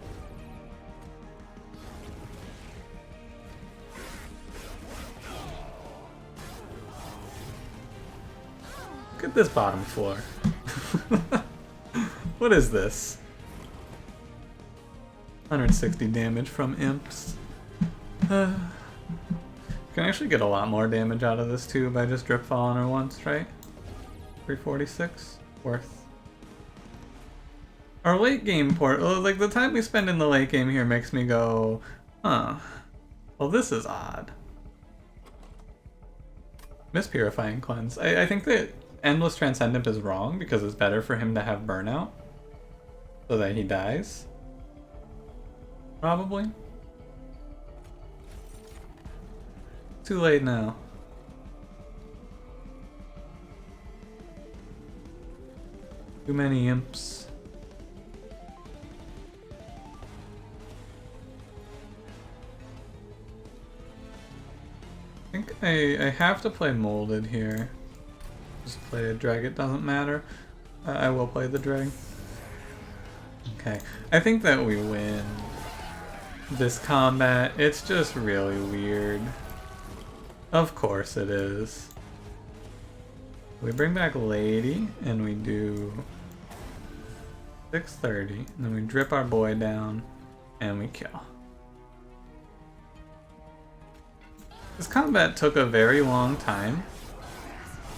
Look at this bottom floor. What is this? 160 damage from imps. Can actually get a lot more damage out of this too by just drip falling her once, right? 346? Worth. Our late game port, like the time we spend in the late game here makes me go, huh, well this is odd. Miss Purifying Cleanse. I think that Endless Transcendent is wrong because it's better for him to have burnout so that he dies. Probably. Too late now. Too many imps. I think I have to play Molded here. Just play a drag, it doesn't matter. I will play the drag. Okay, I think that we win this combat. It's just really weird. Of course it is. We bring back Lady and we do 630, and then we drip our boy down and we kill. This combat took a very long time,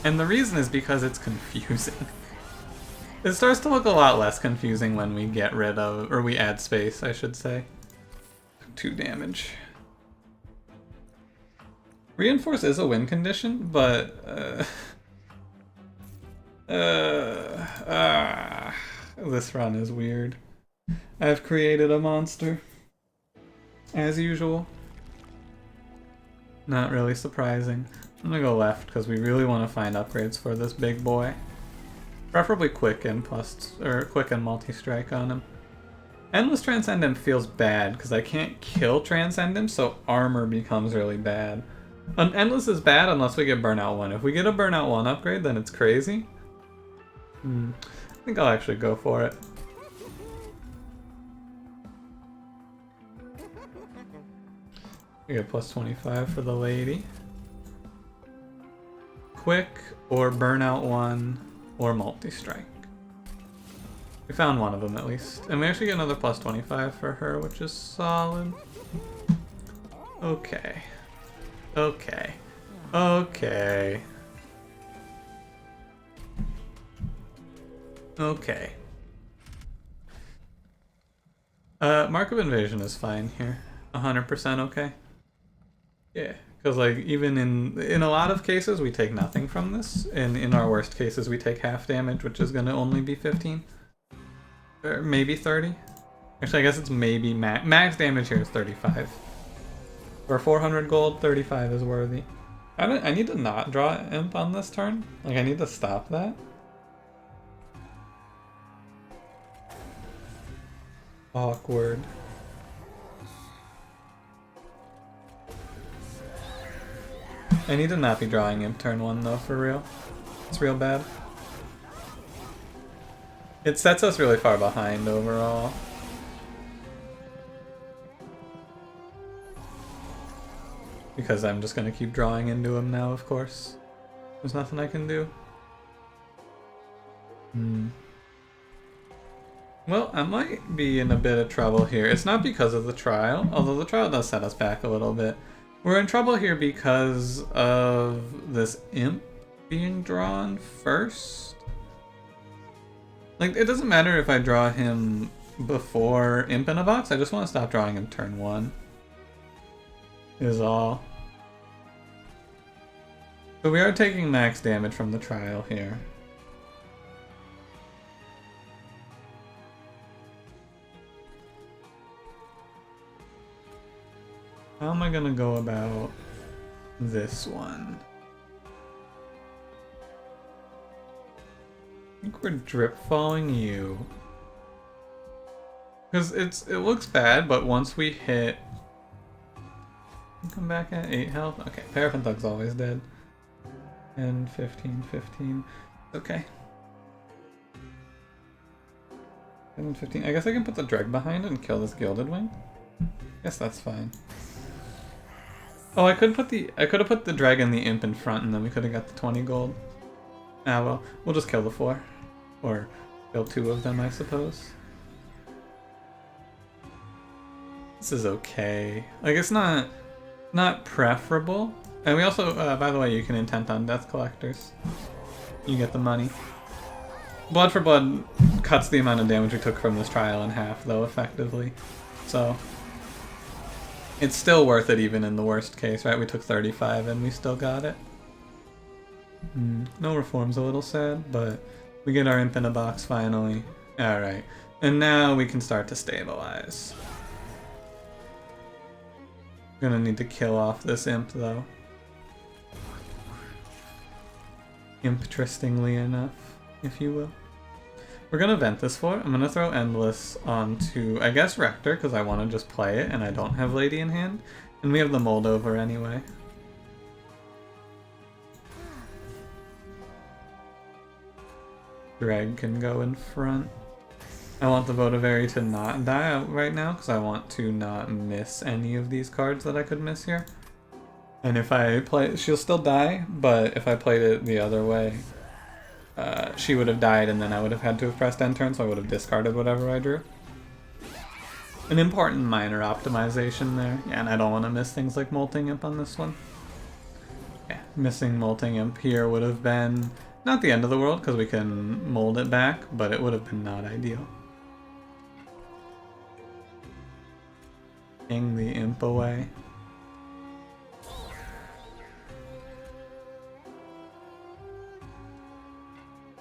and the reason is because it's confusing. It starts to look a lot less confusing when we get rid of, or we add space, I should say. 2 damage. Reinforce is a win condition, but this run is weird. I've created a monster. As usual. Not really surprising. I'm gonna go left because we really want to find upgrades for this big boy. Preferably quick and quick and multi-strike on him. Endless Transcendent feels bad because I can't kill Transcendent, so armor becomes really bad. Endless is bad unless we get Burnout 1. If we get a Burnout 1 upgrade, then it's crazy. I think I'll actually go for it. We get plus 25 for the lady. Quick, or Burnout 1, or Multi-Strike. We found one of them at least. And we actually get another plus 25 for her, which is solid. Okay. Okay. Okay. Okay. Mark of Invasion is fine here. 100% okay. Yeah, because like even in a lot of cases we take nothing from this, and in our worst cases we take half damage, which is going to only be 15. Or maybe 30. Actually, I guess it's maybe max damage here is 35. For 400 gold, 35 is worthy. I need to not draw Imp on this turn. Like, I need to stop that. Awkward. I need to not be drawing Imp turn 1 though, for real. It's real bad. It sets us really far behind overall. Because I'm just gonna keep drawing into him now, of course. There's nothing I can do. Well, I might be in a bit of trouble here. It's not because of the trial, although the trial does set us back a little bit. We're in trouble here because of this Imp being drawn first. Like, it doesn't matter if I draw him before Imp in a box, I just want to stop drawing him turn 1. Is all. So we are taking max damage from the trial here. How am I gonna go about this one? I think we're drip falling you. Because it looks bad, but once we hit... Come back at 8 health? Okay, Paraffin Thug's always dead. 10, 15, 15. Okay. 7, 15. I guess I can put the Dreg behind it and kill this Gilded Wing. Guess that's fine. Oh, I could have put the Dreg and the Imp in front, and then we could have got the 20 gold. Ah well, we'll just kill the 4. Or kill 2 of them, I suppose. This is okay. Like, it's not preferable. And we also, by the way, you can intent on Death Collectors. You get the money. Blood for Blood cuts the amount of damage we took from this trial in half, though, effectively. So, it's still worth it even in the worst case, right? We took 35 and we still got it. No Reform's a little sad, but we get our Imp in a box finally. Alright. And now we can start to stabilize. Gonna need to kill off this Imp, though. Interestingly enough, if you will. We're gonna vent this for it. I'm gonna throw Endless onto, I guess, Rector, because I want to just play it and I don't have Lady in hand. And we have the Moldover anyway. Dreg can go in front. I want the Votivary to not die right now, because I want to not miss any of these cards that I could miss here. And if I play, she'll still die, but if I played it the other way, she would have died and then I would have had to have pressed end turn, so I would have discarded whatever I drew. An important minor optimization there. Yeah, and I don't want to miss things like Molting Imp on this one. Yeah, missing Molting Imp here would have been not the end of the world, because we can mold it back, but it would have been not ideal. King the Imp away.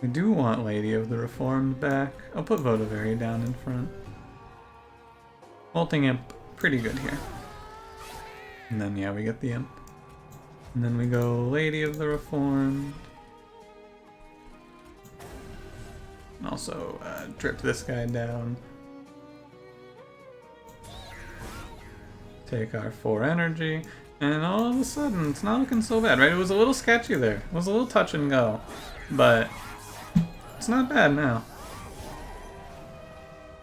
We do want Lady of the Reformed back. I'll put Votivary down in front. Molting Imp, pretty good here. And then, yeah, we get the Imp. And then we go Lady of the Reformed. And also drip this guy down. Take our 4 energy. And all of a sudden, it's not looking so bad, right? It was a little sketchy there. It was a little touch and go. But it's not bad now.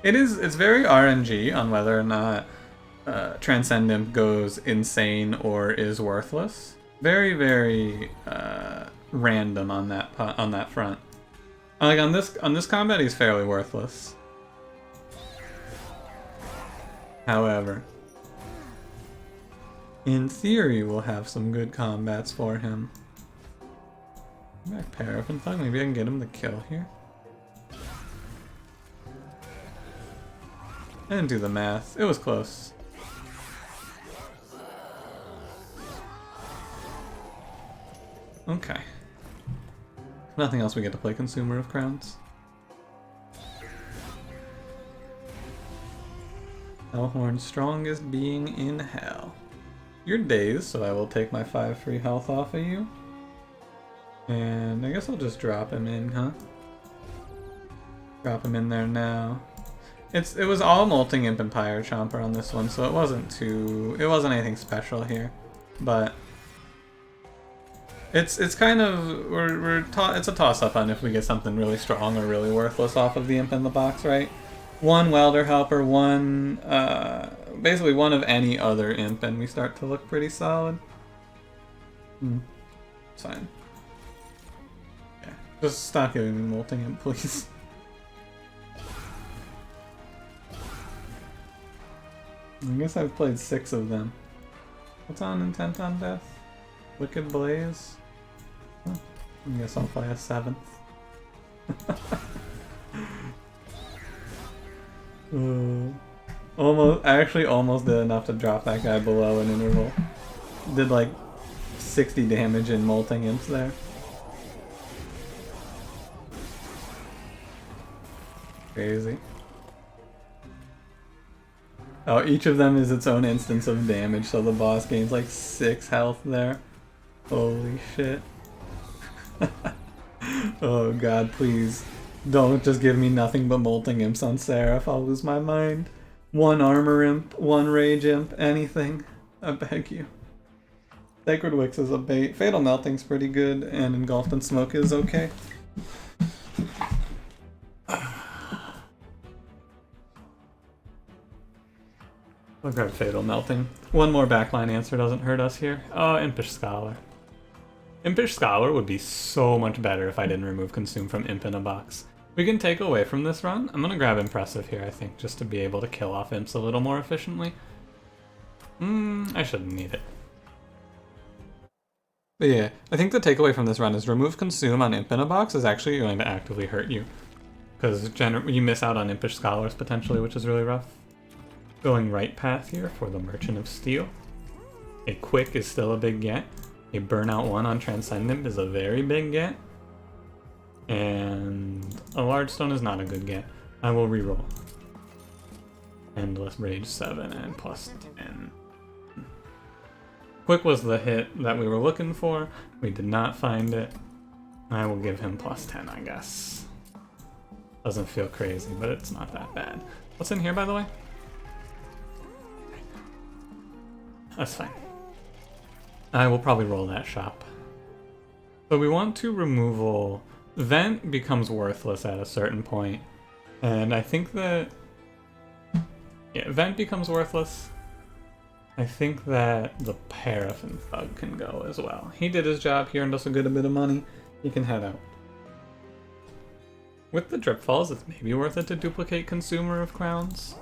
It's very RNG on whether or not Transcendent goes insane or is worthless. Very, very random on that front. Like on this combat, he's fairly worthless. However, in theory, we'll have some good combats for him. Back Paraffin Thug, maybe I can get him to kill here. I didn't do the math. It was close. Okay. Nothing else we get to play Consumer of Crowns. Hellhorned, strongest being in hell. You're dazed, so I will take my 5 free health off of you. And I guess I'll just drop him in, huh? Drop him in there now. It was all Molting Imp and Pyre Chomper on this one, so it wasn't anything special here. But it's kind of it's a toss-up on if we get something really strong or really worthless off of the Imp in the box, right? One Welder Helper, one basically one of any other Imp, and we start to look pretty solid. It's fine. Yeah, just stop giving me Molting Imp, please. I guess I've played 6 of them. What's on Intent on Death? Wicked Blaze? Huh. I guess I'll play a 7th. I actually almost did enough to drop that guy below an interval. Did like 60 damage in Molting Imps there. Crazy. Oh, each of them is its own instance of damage, so the boss gains like 6 health there. Holy shit. Oh god, please. Don't just give me nothing but Molting Imps on Seraph, I'll lose my mind. 1 Armor Imp, 1 Rage Imp, anything. I beg you. Sacred Wicks is a bait. Fatal Melting's pretty good, and Engulfed in Smoke is okay. I'll grab Fatal Melting. 1 more backline answer doesn't hurt us here. Oh, Impish Scholar. Impish Scholar would be so much better if I didn't remove Consume from Imp in a box. We can take away from this run. I'm gonna grab Impressive here, I think, just to be able to kill off Imps a little more efficiently. I shouldn't need it. But yeah, I think the takeaway from this run is remove Consume on Imp in a box is actually going to actively hurt you. Because you miss out on Impish Scholars potentially, which is really rough. Going right path here for the Merchant of Steel. A Quick is still a big get. A Burnout 1 on Transcendent is a very big get. And a Large Stone is not a good get. I will reroll. Endless Rage 7 and plus 10. Quick was the hit that we were looking for. We did not find it. I will give him plus 10, I guess. Doesn't feel crazy, but it's not that bad. What's in here, by the way? That's fine. I will probably roll that shop. But we want to removal. Vent becomes worthless at a certain point. And I think that... yeah, Vent becomes worthless. I think that the Paraffin Thug can go as well. He did his job here and does a good bit of money. He can head out. With the Drip Falls, it's maybe worth it to duplicate Consumer of Crowns.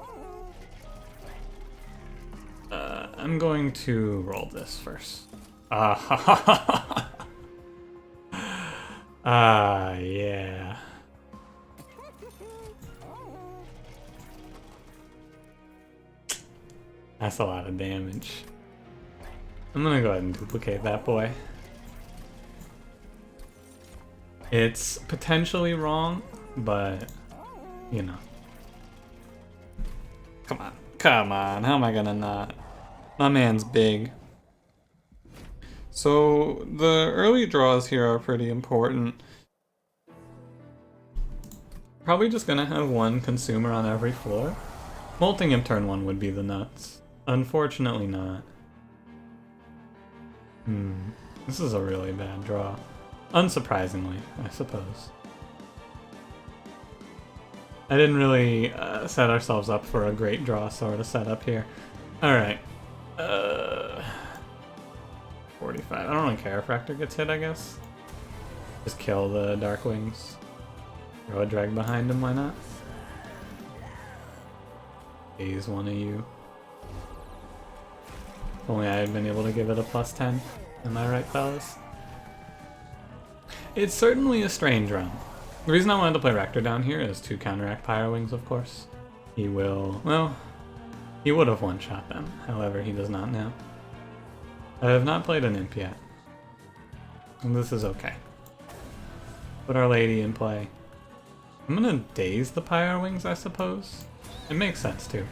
I'm going to roll this first. Yeah. That's a lot of damage. I'm gonna go ahead and duplicate that boy. It's potentially wrong, but, you know. Come on, how am I gonna not? My man's big. So, the early draws here are pretty important. Probably just gonna have one consumer on every floor. Molting Imp turn 1 would be the nuts. Unfortunately not. This is a really bad draw. Unsurprisingly, I suppose. I didn't really set ourselves up for a great draw sort of setup here. Alright. 45. I don't really care if Rector gets hit, I guess. Just kill the Dark Wings. Throw a drag behind him, why not? He's one of you. If only I had been able to give it a +10. Am I right, fellas? It's certainly a strange run. The reason I wanted to play Rector down here is to counteract Pyro Wings, of course. He will... well, he would have one-shot them. However, he does not now. I have not played an Imp yet. And this is okay. Put Our Lady in play. I'm gonna daze the Pyro Wings, I suppose. It makes sense, too.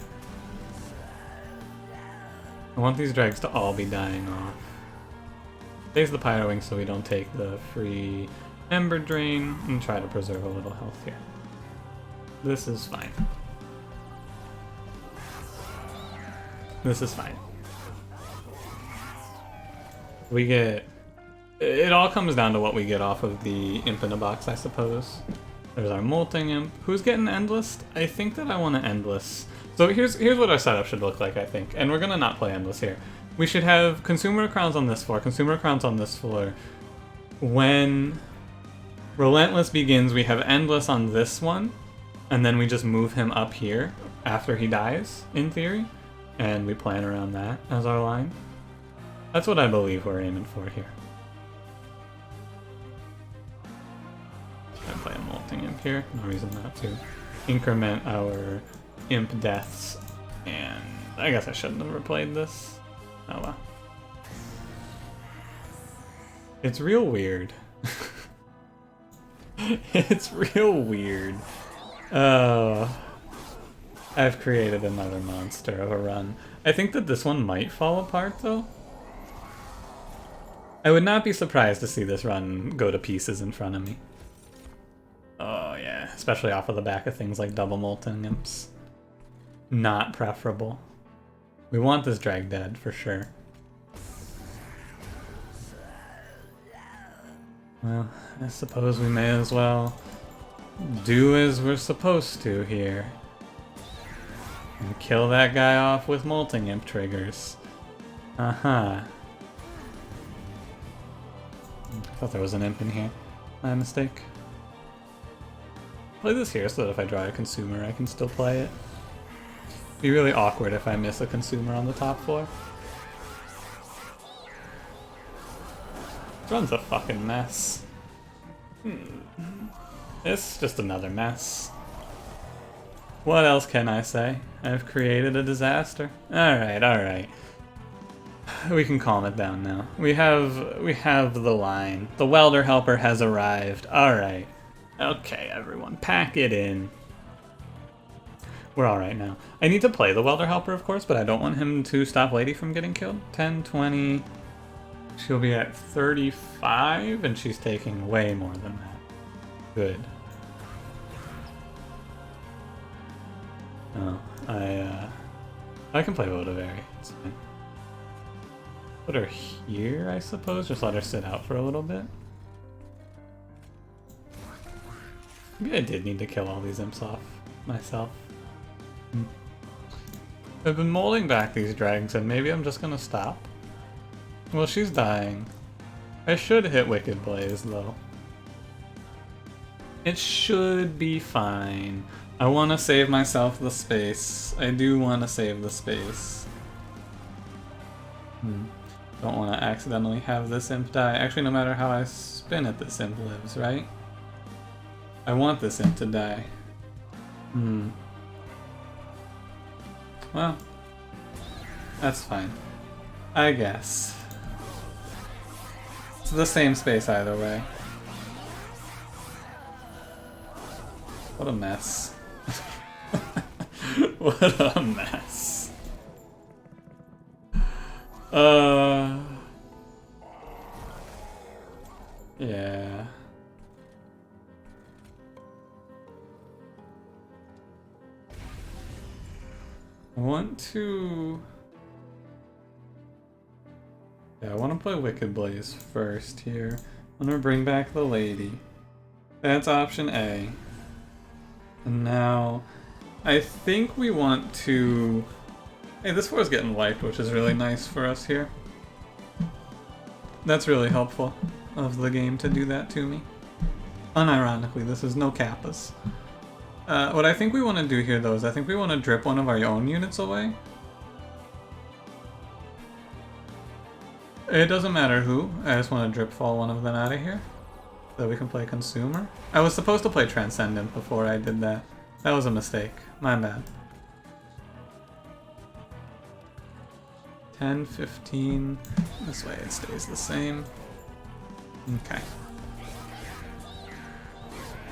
I want these dregs to all be dying off. Daze the Pyro Wings so we don't take the free Ember Drain, and try to preserve a little health here. This is fine. This is fine. We get... it all comes down to what we get off of the Imp in a Box, I suppose. There's our Molting Imp. Who's getting Endless? I think that I want to Endless. So here's what our setup should look like, I think. And we're gonna not play Endless here. We should have Consumer Crowns on this floor, Consumer Crowns on this floor. When Relentless begins, we have Endless on this one, and then we just move him up here after he dies, in theory. And we plan around that as our line. That's what I believe we're aiming for here. I play a Molting Imp here, no reason not to. Increment our Imp deaths, and I guess I shouldn't have replayed this. Oh well. It's real weird. It's real weird. Oh. I've created another monster of a run. I think that this one might fall apart, though. I would not be surprised to see this run go to pieces in front of me. Oh yeah, especially off of the back of things like double Molten Imps. Not preferable. We want this drag dead, for sure. Well, I suppose we may as well do as we're supposed to here. And kill that guy off with Molting Imp triggers. Uh-huh. I thought there was an Imp in here. My mistake. Play this here so that if I draw a consumer, I can still play it. It'd be really awkward if I miss a consumer on the top floor. This run's a fucking mess. It's just another mess. What else can I say? I've created a disaster. Alright, alright. We can calm it down now. We have the line. The welder helper has arrived. Alright. Okay, everyone, pack it in. We're alright now. I need to play the welder helper, of course, but I don't want him to stop Lady from getting killed. 10, 20... She'll be at 35, and she's taking way more than that. Good. Oh, I can play Votivary. It's fine. Put her here, I suppose. Just let her sit out for a little bit. Maybe I did need to kill all these imps off myself. I've been molding back these drags, and maybe I'm just gonna stop. Well, she's dying. I should hit Wicked Blaze, though. It should be fine. I want to save myself the space. I do want to save the space. Don't want to accidentally have this imp die. Actually, no matter how I spin it, this imp lives, right? I want this imp to die. Well, that's fine. I guess. It's the same space either way. What a mess. What a mess. Yeah. I want to... Yeah, I want to play Wicked Blaze first here. I'm gonna bring back the lady. That's option A. And now, I think we want to... Hey, this floor's getting wiped, which is really nice for us here. That's really helpful of the game to do that to me. Unironically, this is no kappas. What I think we want to do here, though, is I think we want to drip one of our own units away. It doesn't matter who, I just want to drip fall one of them out of here. So we can play Consumer. I was supposed to play Transcendent before I did that. That was a mistake. My bad. 10, 15. This way it stays the same. Okay.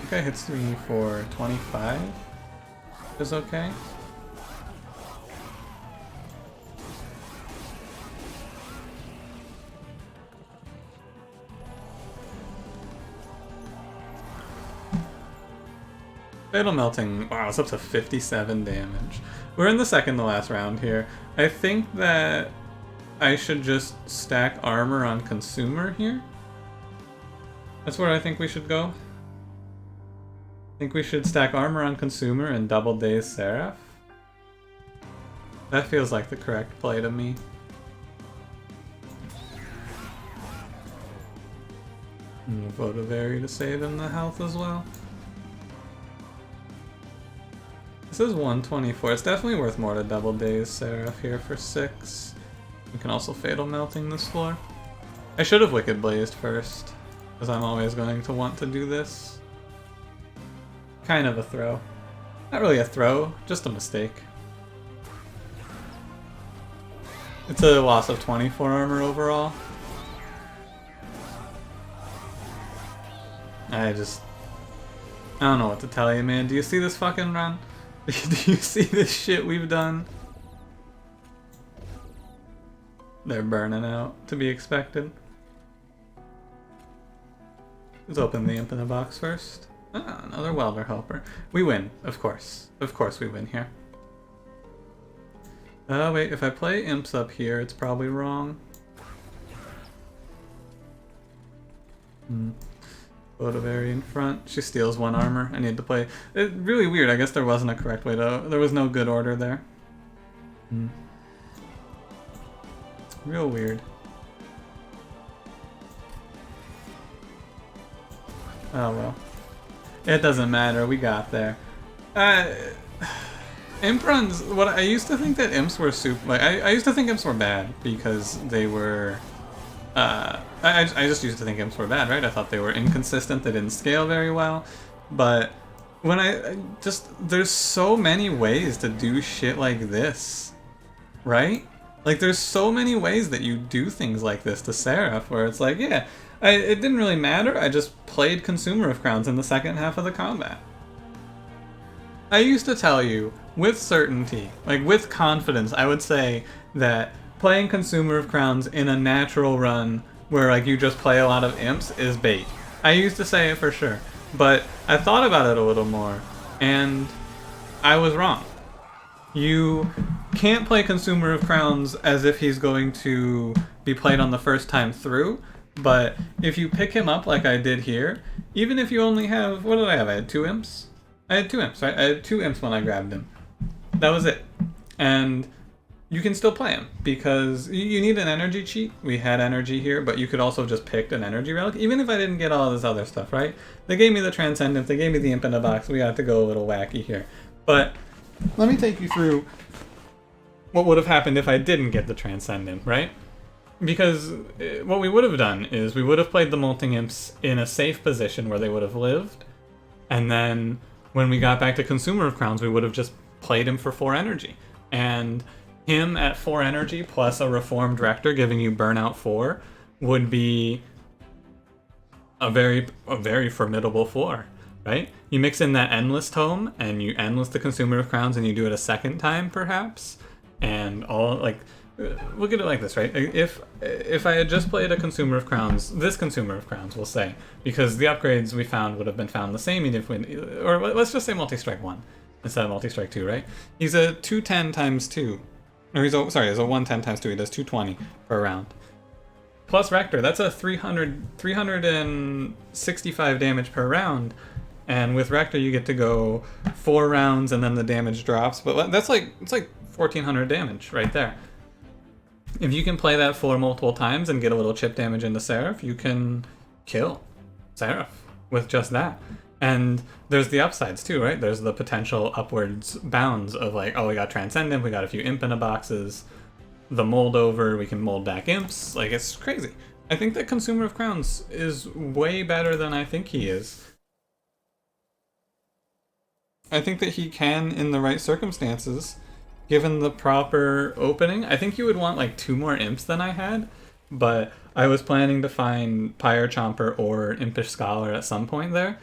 Okay, hits me for 25. Is okay. Fatal Melting, wow, it's up to 57 damage. We're in the second to last round here. I think that I should just stack armor on Consumer here. That's where I think we should go. I think we should stack armor on Consumer and double daze Seraph. That feels like the correct play to me. And Votivary to save him the health as well. This is 124. It's definitely worth more to double daze Seraph here for 6. We can also Fatal Melting this floor. I should have Wicked Blazed first, because I'm always going to want to do this. Kind of a throw. Not really a throw, just a mistake. It's a loss of 24 armor overall. I don't know what to tell you, man. Do you see this fucking run? Do you see this shit we've done? They're burning out, to be expected. Let's open the imp in the box first. Ah, another welder helper. We win, of course. Of course we win here. Oh wait, if I play imps up here, it's probably wrong. Votivary in front. She steals 1 armor. I need to play... It's really weird. I guess there wasn't a correct way to... There was no good order there. Real weird. Oh well. It doesn't matter. We got there. Imp runs... What I used to think that imps were super... Like, I used to think imps were bad because they were... I just used to think imps were bad, right? I thought they were inconsistent, they didn't scale very well. But when there's so many ways to do shit like this, right? Like, there's so many ways that you do things like this to Seraph, where it's like, yeah, it didn't really matter, I just played Consumer of Crowns in the second half of the combat. I used to tell you, with certainty, like with confidence, I would say that playing Consumer of Crowns in a natural run where like you just play a lot of imps is bait. I used to say it for sure, but I thought about it a little more, and I was wrong. You can't play Consumer of Crowns as if he's going to be played on the first time through, but if you pick him up like I did here, even if you only have, what did I have? I had 2 imps? I had 2 imps, right? I had 2 imps when I grabbed him. That was it. And you can still play him, because you need an energy cheat. We had energy here, but you could also just pick an energy relic, even if I didn't get all this other stuff, right? They gave me the Transcendent, they gave me the Imp in a box, we got to go a little wacky here. But let me take you through what would have happened if I didn't get the Transcendent, right? Because what we would have done is we would have played the Molting Imps in a safe position where they would have lived, and then when we got back to Consumer of Crowns, we would have just played him for 4 energy. And him at 4 energy plus a Reformed Rector giving you Burnout 4 would be a very formidable floor, right? You mix in that Endless Tome, and you Endless the Consumer of Crowns, and you do it a second time, perhaps, and all, like, look at it like this, right? If I had just played a Consumer of Crowns, this Consumer of Crowns, we'll say, because the upgrades we found would have been found the same, even if we, or let's just say Multi-Strike 1 instead of Multi-Strike 2, right? He's a 210 times 2, or he's a 110 times 2, he does 220 per round. Plus Rector, that's a 365 damage per round, and with Rector you get to go 4 rounds and then the damage drops, but it's like 1400 damage right there. If you can play that 4 multiple times and get a little chip damage into Seraph, you can kill Seraph with just that. And there's the upsides too, right? There's the potential upwards bounds of like, oh, we got Transcendent, we got a few Imp in the boxes, the mold over, we can mold back Imps, like it's crazy. I think that Consumer of Crowns is way better than I think he is. I think that he can, in the right circumstances, given the proper opening. I think you would want like 2 more Imps than I had, but I was planning to find Pyre Chomper or Impish Scholar at some point there.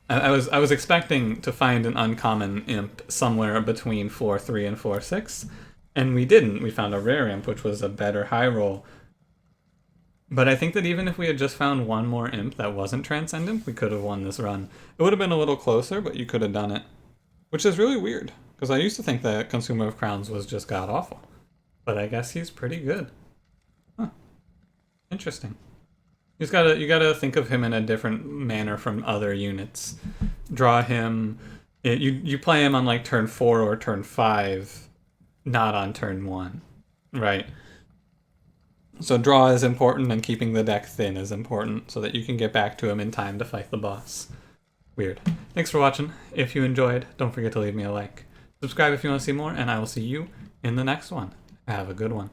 I was expecting to find an uncommon Imp somewhere between floor 3 and floor 6, and we didn't. We found a rare Imp, which was a better high roll. But I think that even if we had just found 1 more Imp that wasn't Transcendent, we could have won this run. It would have been a little closer, but you could have done it. Which is really weird, because I used to think that Consumer of Crowns was just god-awful. But I guess he's pretty good. Huh. Interesting. You gotta think of him in a different manner from other units. Draw him... You play him on like turn 4 or turn 5, not on turn 1. Right? So draw is important, and keeping the deck thin is important, so that you can get back to him in time to fight the boss. Weird. Thanks for watching. If you enjoyed, don't forget to leave me a like. Subscribe if you want to see more, and I will see you in the next one. Have a good one.